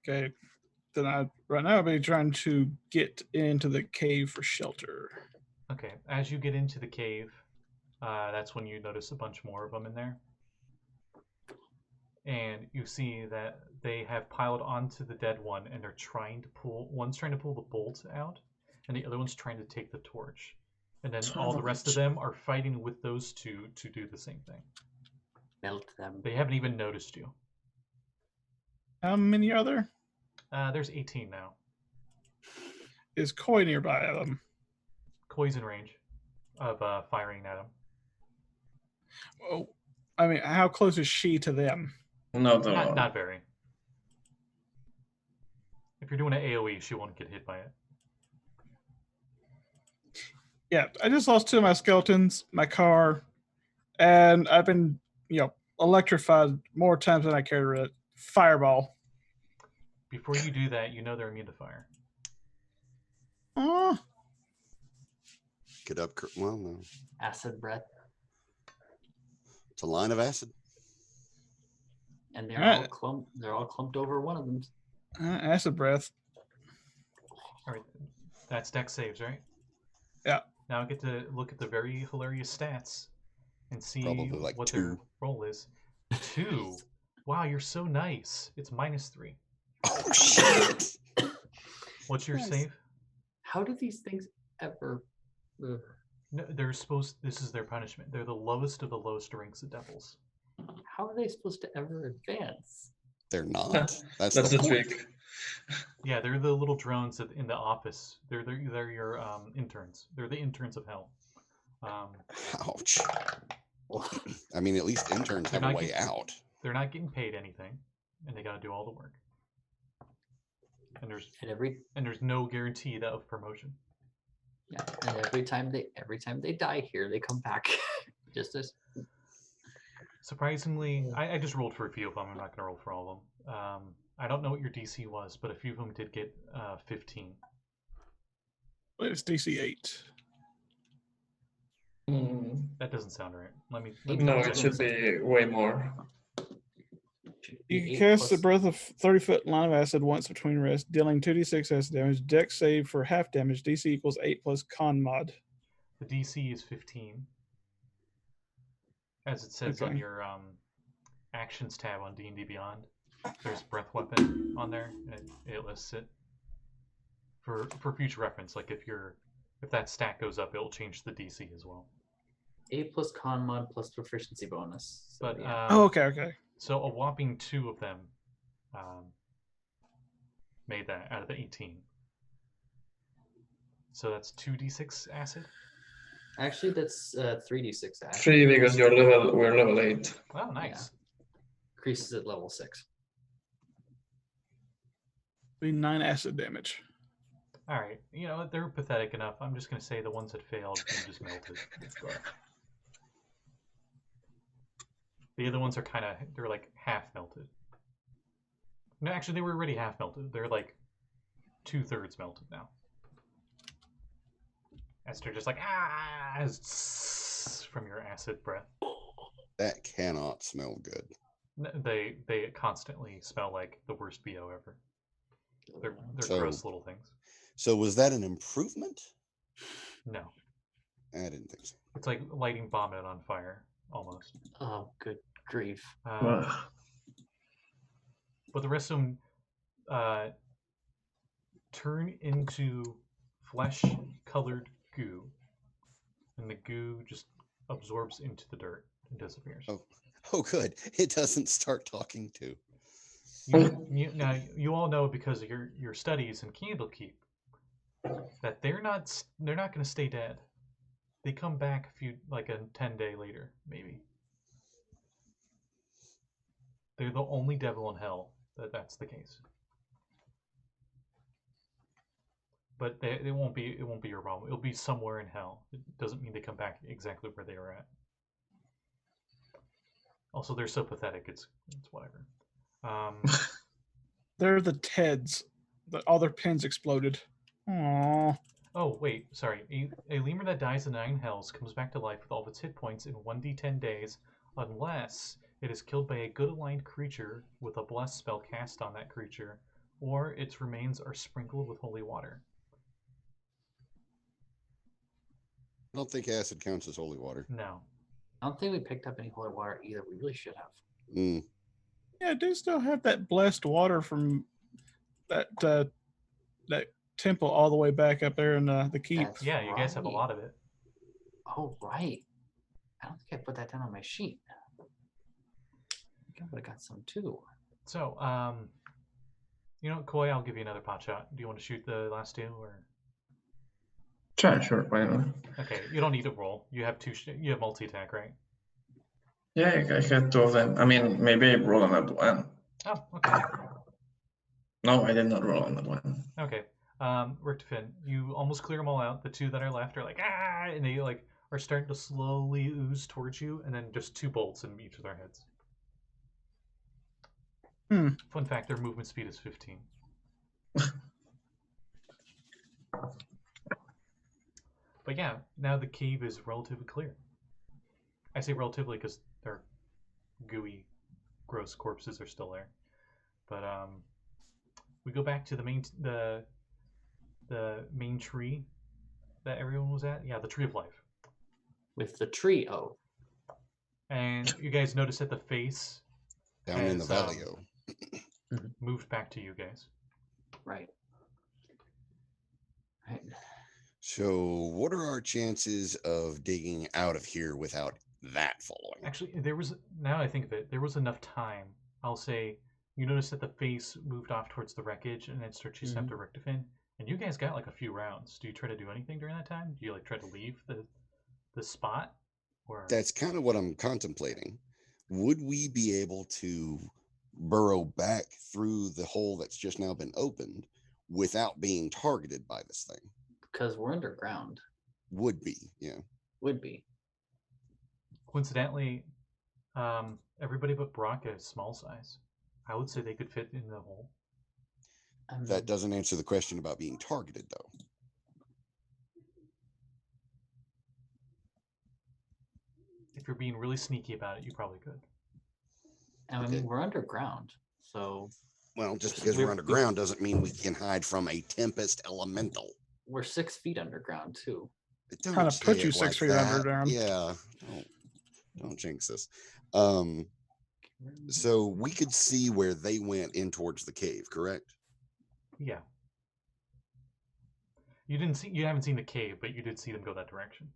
Okay, then right now I'll be trying to get into the cave for shelter. Okay, as you get into the cave, that's when you notice a bunch more of them in there. And you see that they have piled onto the dead one, and they're trying to pull. One's trying to pull the bolt out, and the other one's trying to take the torch. And then all the rest of them are fighting with those two to do the same thing. Melt them. They haven't even noticed you. How many are there? There's 18 now. Is Koi nearby them? Koi's in range of firing at him. Oh, I mean, how close is she to them? Not at all. Not very. If you're doing an AoE, she won't get hit by it. Yeah, I just lost two of my skeletons, my car, and I've been, electrified more times than I care to fireball. Before you do that, you know they're immune to fire. Oh, Get up. Well, no. Acid breath. It's a line of acid. And they're Alright. all clumped. They're all clumped over one of them. acid breath. All right, that's dex saves, right? Yeah. Now I get to look at the very hilarious stats and see Probably like what 2. their roll is. 2. Wow, you're so nice. It's -3. Oh shit! What's your Yes. save? How do these things ever? Ugh. No, they're supposed. This is their punishment. They're the lowest of the lowest ranks of devils. How are they supposed to ever advance? They're not. That's That's the the point. trick. Yeah, they're the little drones in the office. They're your interns. They're the interns of hell. Ouch. I mean, at least interns They're have a not way getting- out. They're not getting paid anything, and they got to do all the work. And there's no guarantee of promotion. Yeah, and every time they die here, they come back. Just as Surprisingly, I just rolled for a few of them. I'm not going to roll for all of them. I don't know what your DC was, but a few of them did get 15. It's DC 8. Mm, That doesn't sound right. Let me no, double it check should this. be way more. Should You be can 8 cast a plus- breath of 30-foot line of acid once between rests, dealing 2d6 acid damage. Dex save for half damage. DC equals 8 plus con mod. The DC is 15, as it says on Okay. your actions tab on D&D Beyond. There's breath weapon on there, and it lists it for future reference. Like if that stat goes up, it'll change the DC as well. 8 plus con mod plus proficiency bonus. So, But yeah. Oh, okay. so a whopping 2 of them made that out of the 18. So that's 2d6 acid. Actually, that's 3d6 acid. 3 because we're level 8. Oh, nice. Increases at level 6. Be 9 acid damage. All right, you know they're pathetic enough. I'm just gonna say the ones that failed, you just melted. But the other ones are they're like half melted. No, actually, they were already half melted. They're like 2/3 melted now. Esther just like from your acid breath. That cannot smell good. They constantly smell like the worst BO ever. They're So- gross little things. So was that an improvement? No, I didn't think so. it's like lighting vomit on fire almost. Oh, good grief. Ugh. But the rest of them turn into flesh-colored goo, and the goo just absorbs into the dirt and disappears. Oh, good. It doesn't start talking to. Now you all know because of your studies in Candlekeep that they're not going to stay dead. They come back a 10-day later, maybe. They're the only devil in hell that's the case. But it won't be your problem. It'll be somewhere in hell. It doesn't mean they come back exactly where they were at. Also, they're so pathetic. It's whatever. They're the Teds. All their pins exploded. Aww. Oh wait, sorry. A lemur that dies in 9 hells comes back to life with all of its hit points in 1d10 days, unless it is killed by a good aligned creature with a bless spell cast on that creature, or its remains are sprinkled with holy water. I don't think acid counts as holy water. No. I don't think we picked up any holy water either. We really should have. Mm. Yeah, I do still have that blessed water from that temple all the way back up there in the keep. That's Yeah, you guys have a right. lot of it. Oh, right. I don't think I put that down on my sheet. I think I would have got some too. So, you know, Koi, I'll give you another pot shot. Do you want to shoot the last 2, or? Sure, why not? Okay, you don't need to roll. You have you have multi-attack, right? Yeah, I had 2 of them. I mean, maybe I roll on that one. Oh, okay. No, I did not roll on that one. Okay. Richtofen, you almost clear them all out. The 2 that are left are like, and they are starting to slowly ooze towards you, and then just 2 bolts in each of their heads. Fun fact, their movement speed is 15. But yeah, now the cave is relatively clear. I say relatively because their gooey, gross corpses are still there. But we go back to the main tree that everyone was at. Yeah, the tree of life. With the trio. And you guys notice that the face Down in the has, Valio. moved back to you guys. Right. Right. So what are our chances of digging out of here without that following? Actually, now I think of it, there was enough time. I'll say you notice that the face moved off towards the wreckage and then starts chasing after Richtofen. And you guys got like a few rounds. Do you try to do anything during that time? Do you try to leave the spot? Or That's kind of what I'm contemplating. Would we be able to burrow back through the hole that's just now been opened without being targeted by this thing? Because we're underground. Would be, yeah. Would be. coincidentally, everybody but Brakka is small size. I would say they could fit in the hole. That doesn't answer the question about being targeted, though. if you're being really sneaky about it, you probably could. And I Okay. mean, we're underground, so Well, just because we're underground doesn't mean we can hide from a tempest elemental. we're 6 feet underground too. Don't Trying to say put it you 6 like feet that. underground. Yeah, don't jinx this. So we could see where they went in towards the cave, correct? Yeah. You haven't seen the cave, but you did see them go that direction.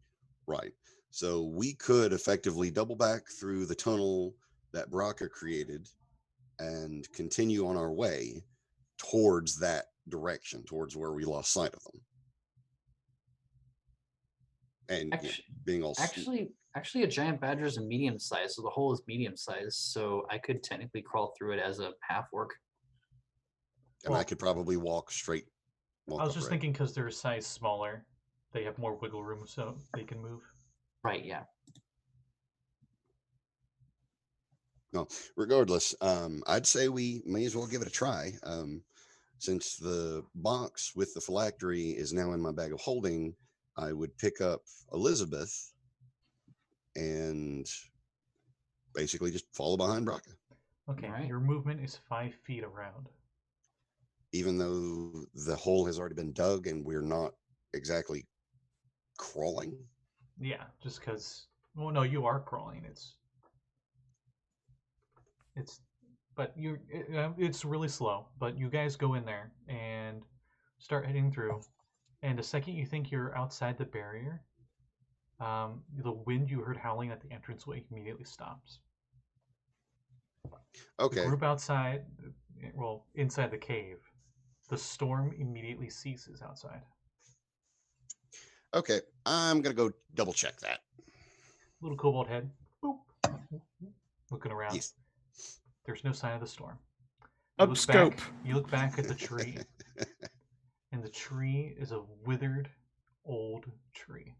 Right. So we could effectively double back through the tunnel that Brakka created and continue on our way towards that direction, towards where we lost sight of them. And being all Actually, a giant badger is a medium size, so the hole is medium size. So I could technically crawl through it as a half-orc. and I could probably walk straight. I was just thinking because they're a size smaller, they have more wiggle room, so they can move. Right? Yeah. No, regardless, I'd say we may as well give it a try. Since the box with the phylactery is now in my bag of holding, I would pick up Elizabeth and basically just follow behind Brakka. Okay, Right. your movement is 5 feet around. Even though the hole has already been dug and we're not exactly crawling. Yeah, just because. Well, no, you are crawling. It's really slow. But you guys go in there and start heading through. And the second you think you're outside the barrier, the wind you heard howling at the entranceway immediately stops. Okay. The group outside, well, inside the cave, the storm immediately ceases outside. Okay, I'm gonna go double check that. Little kobold head, boop, looking around. Yes. There's no sign of the storm. Up scope. You look back at the tree, and the tree is a withered, old tree.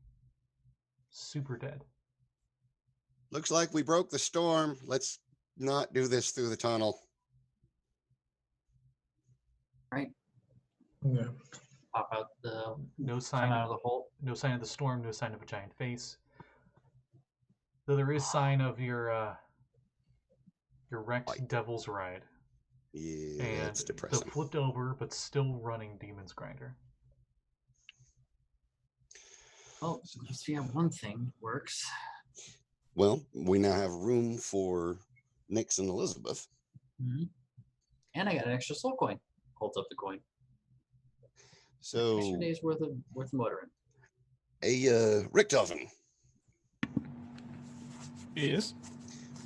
Super dead. Looks like we broke the storm. Let's not do this through the tunnel. Right. Yeah. Pop out the No come sign out of the hole. No sign of the storm, no sign of a giant face. Though there is sign of your wrecked Light. devil's ride. Yeah, And that's the depressing. flipped over but still running demon's grinder. Well, at least we have one thing that works. Well, we now have room for Nix and Elizabeth. Mm-hmm. And I got an extra soul coin. Holds up the coin. So Extra days worth of motoring. Richtofen, Yes.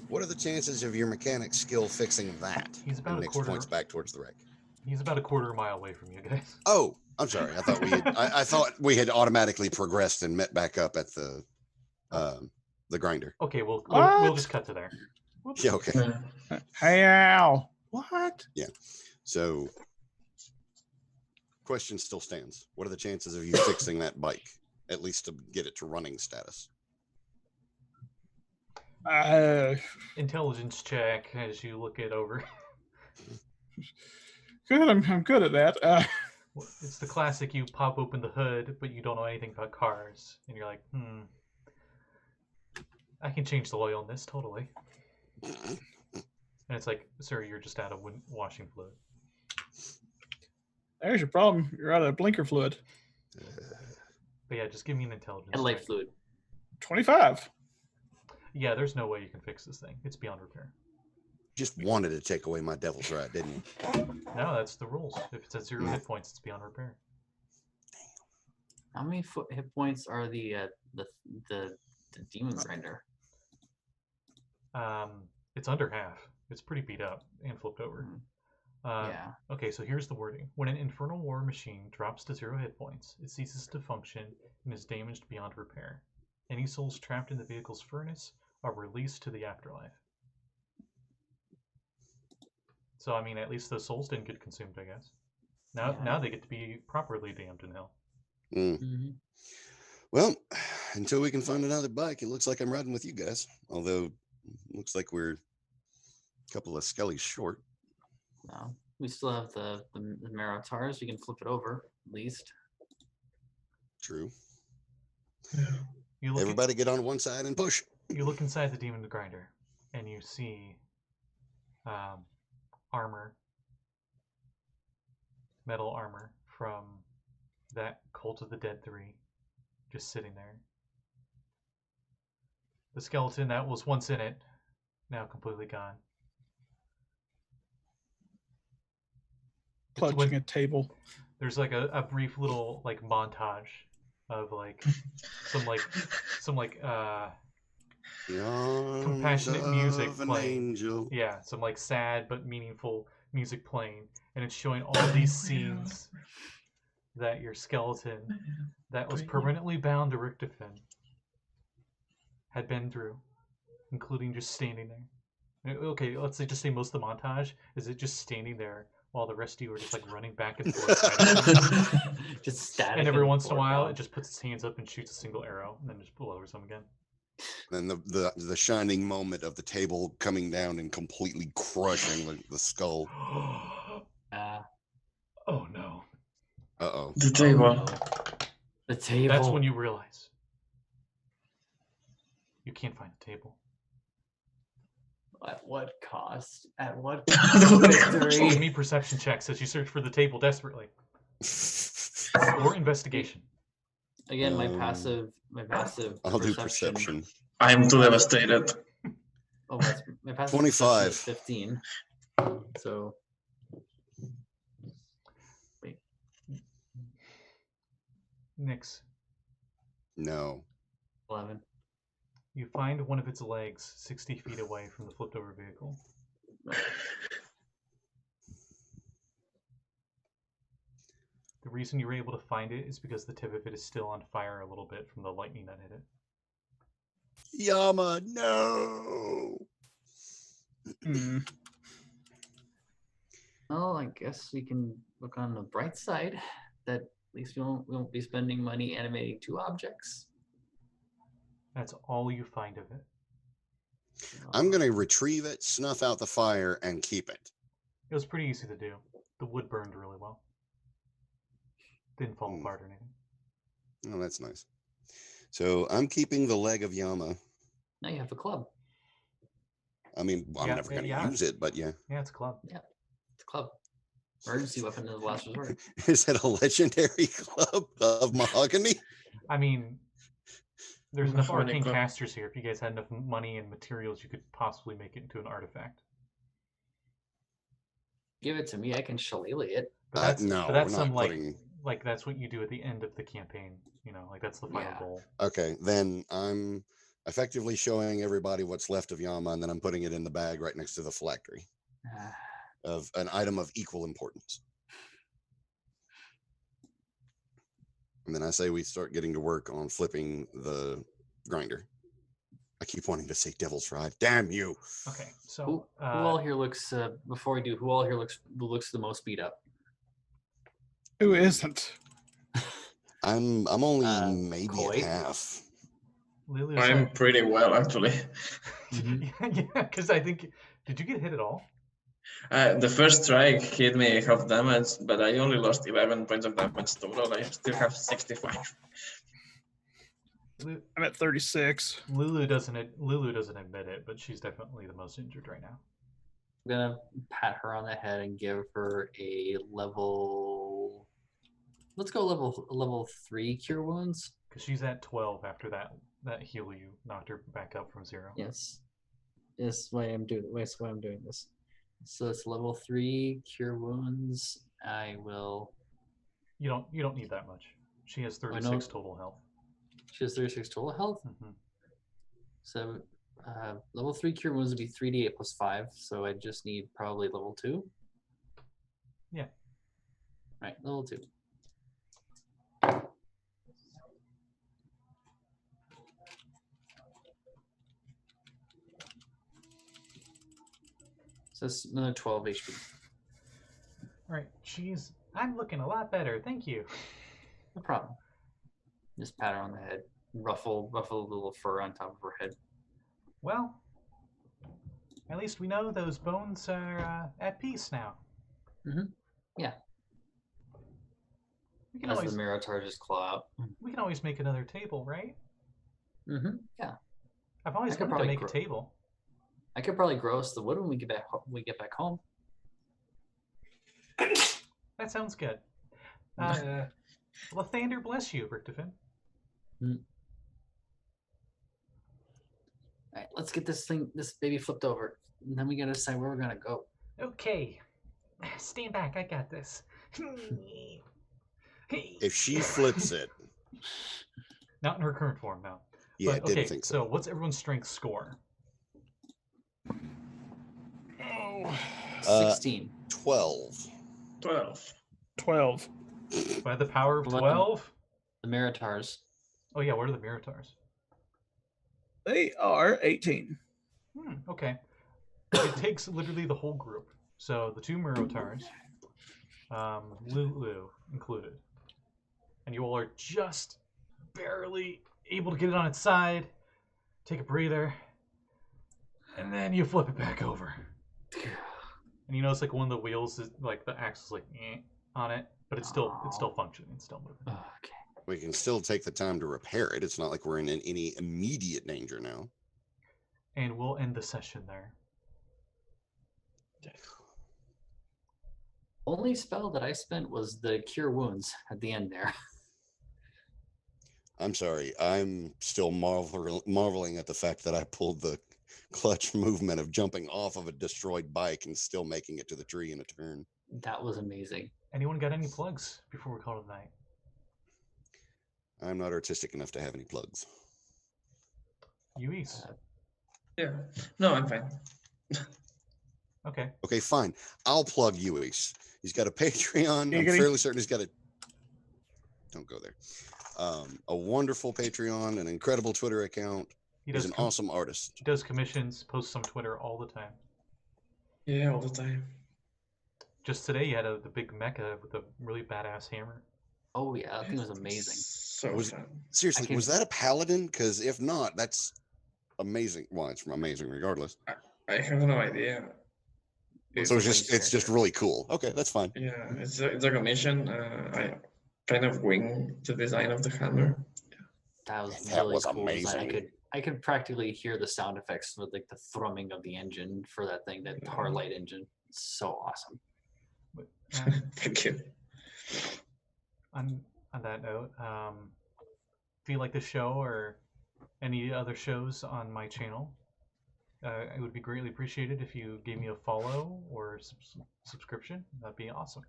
what are the chances of your mechanic skill fixing that? He's about And a Nix quarter. points back towards the wreck. He's about a quarter mile away from you guys. Oh, I'm sorry. I thought we had. I thought we had automatically progressed and met back up at the grinder. Okay, we'll What? just cut to there. Whoops. Yeah. Okay. Yeah. Hey, Al. What? So, question still stands. What are the chances of you fixing that bike, at least to get it to running status? Intelligence check as you look it over. Good. I'm good at that. It's the classic, you pop open the hood, but you don't know anything about cars. And you're like, I can change the oil in this, totally. And it's like, sir, you're just out of washing fluid. There's your problem. You're out of blinker fluid. But yeah, just give me an intelligence And life check. fluid. 25. Yeah, there's no way you can fix this thing. It's beyond repair. Just wanted to take away my devil's ride, didn't you? No, that's the rules. If it's at 0 hit points, it's beyond repair. How many hit points are the demon grinder? It's under half. It's pretty beat up and flipped over. Yeah. Okay, so here's the wording. When an infernal war machine drops to 0 hit points, it ceases to function and is damaged beyond repair. Any souls trapped in the vehicle's furnace are released to the afterlife. So, I mean, at least those souls didn't get consumed, I guess. Now they get to be properly damned in hell. Mm-hmm. Well, until we can find another bike, it looks like I'm riding with you guys. Although, it looks like we're a couple of skellies short. No, we still have the marrow tars. We can flip it over at least. True. Yeah. You look Everybody get on one side and push. You look inside the demon grinder, and you see armor, metal armor from that Cult of the Dead 3, just sitting there. The skeleton that was once in it, now completely gone. Clutching a table. There's like a brief little like montage of like some compassionate music playing. Angel. Yeah, some like sad but meaningful music playing, and it's showing all these scenes that your skeleton that was permanently bound to Richtofen had been through, including just standing there. Okay, let's just say most of the montage is it just standing there while the rest of you are just like running back and forth. Just static. And every once in a while, it just puts its hands up and shoots a single arrow, and then just lowers them again. And the shining moment of the table coming down and completely crushing the skull. Oh no. Uh-oh. The table. Oh, no. The table. That's when you realize you can't find the table. At what cost? At what Give victory? me perception checks as you search for the table desperately, or investigation. Again, my passive. I'll do perception. I'm too devastated. Oh, that's my passive. 25. Is 15. So. Wait. Nix, No. 11. you find one of its legs 60 feet away from the flipped over vehicle. The reason you were able to find it is because the tip of it is still on fire a little bit from the lightning that hit it. Yama, no. Well, I guess we can look on the bright side. That at least we won't be spending money animating 2 objects. That's all you find of it. I'm going to retrieve it, snuff out the fire, and keep it. It was pretty easy to do. The wood burned really well. Didn't fall apart or anything. Oh, that's nice. So I'm keeping the leg of Yama. Now you have a club. I mean, I'm never going to use it, but yeah. Yeah, it's a club. Yeah, it's a club. Emergency weapon of the last resort. Is it a legendary club of mahogany? I mean, there's enough Mahogany arcane club. casters here. If you guys had enough money and materials, you could possibly make it into an artifact. Give it to me. I can shillelagh it. But that's, No, but that's we're not some putting... like that's what you do at the end of the campaign. You know, like that's the final Yeah. goal. Okay, then I'm effectively showing everybody what's left of Yama, and then I'm putting it in the bag right next to the phylactery of an item of equal importance. And then I say we start getting to work on flipping the grinder. I keep wanting to say Devil's Ride. Damn you! Okay, Who so all here looks? Before we do, who all here looks the most beat up? Who isn't? I'm only maybe Koi? at half. Lulu's I'm pretty well, actually. yeah, because I think did you get hit at all? The first strike hit me half damage, but I only lost 11 points of damage total. I still have 65. I'm at 36. Lulu doesn't admit it, but she's definitely the most injured right now. I'm gonna pat her on the head and give her a level. Let's go level 3 cure wounds. Because she's at 12 after that heal you knocked her back up from 0. Yes, that's why I'm doing. That's why I'm doing this. So it's level 3 cure wounds. I will. You don't need that much. She has 36 total health. She has 36 total health. Mm-hmm. So level 3 cure wounds would be 3d8 plus 5. So I just need probably level 2. Yeah. Right, level 2. So it's another 12 HP. All right, I'm looking a lot better. Thank you. No problem. Just pat her on the head. Ruffle a little fur on top of her head. Well, at least we know those bones are at peace now. Mm-hmm. Yeah. We can As always the Minotaur just claw out. make another table, right? Mm-hmm. Yeah. I've always I could wanted to probably make a grow- table. I could probably grow us the wood when we get back home. That sounds good. Yeah. Lathander bless you, Richtofen. All right, let's get this baby flipped over. And then we gotta decide where we're gonna go. Okay. Stand back, I got this. If she flips it, Not in her current form, no. yeah, But, I didn't okay, think so. so what's everyone's strength score? Oh, 16. 12. 12. 12. By the power of What about 12? The Maritars. Oh yeah, what are the Miritars? They are 18. Okay. It takes literally the whole group. So the 2 Miritars, Lulu included. And you all are just barely able to get it on its side. Take a breather. And then you flip it back over. And you notice like one of the wheels is like the axle is like on it, but it's still functioning, it's still moving. Okay. We can still take the time to repair it. It's not like we're in any immediate danger now. And we'll end the session there. Only spell that I spent was the cure wounds at the end there. I'm sorry. I'm still marveling at the fact that I pulled the clutch movement of jumping off of a destroyed bike and still making it to the tree in a turn. That was amazing. Anyone got any plugs before we call it a night? I'm not artistic enough to have any plugs. Lluis. Yeah. No, I'm fine. Okay. Okay, fine. I'll plug Lluis. He's got a Patreon. I'm Giggity. fairly certain he's got a. Don't go there. A wonderful Patreon, an incredible Twitter account. He He's does an awesome artist. He does commissions, posts on Twitter all the time. Yeah, all the time. Just today, you had the big mecha with a really badass hammer. Oh yeah, that thing was amazing. So Was- fun. Seriously, can- was that a paladin? Because if not, that's amazing. Well, it's amazing regardless. I have no idea. So it's just really cool. Okay, that's fine. Yeah, it's a commission. I kind of wing the design of the hammer. That was That really was cool design. amazing. I could practically hear the sound effects with like the thrumming of the engine for that thing, that Harlight engine. It's so awesome. But, Thank you. on that note, if you like the show or any other shows on my channel, it would be greatly appreciated if you gave me a follow or subscription. That'd be awesome.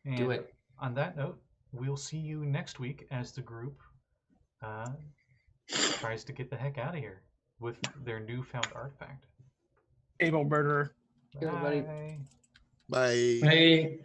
And Do it. On that note, we'll see you next week as the group tries to get the heck out of here with their newfound artifact. Able murderer. Everybody. Bye. Bye. Hey.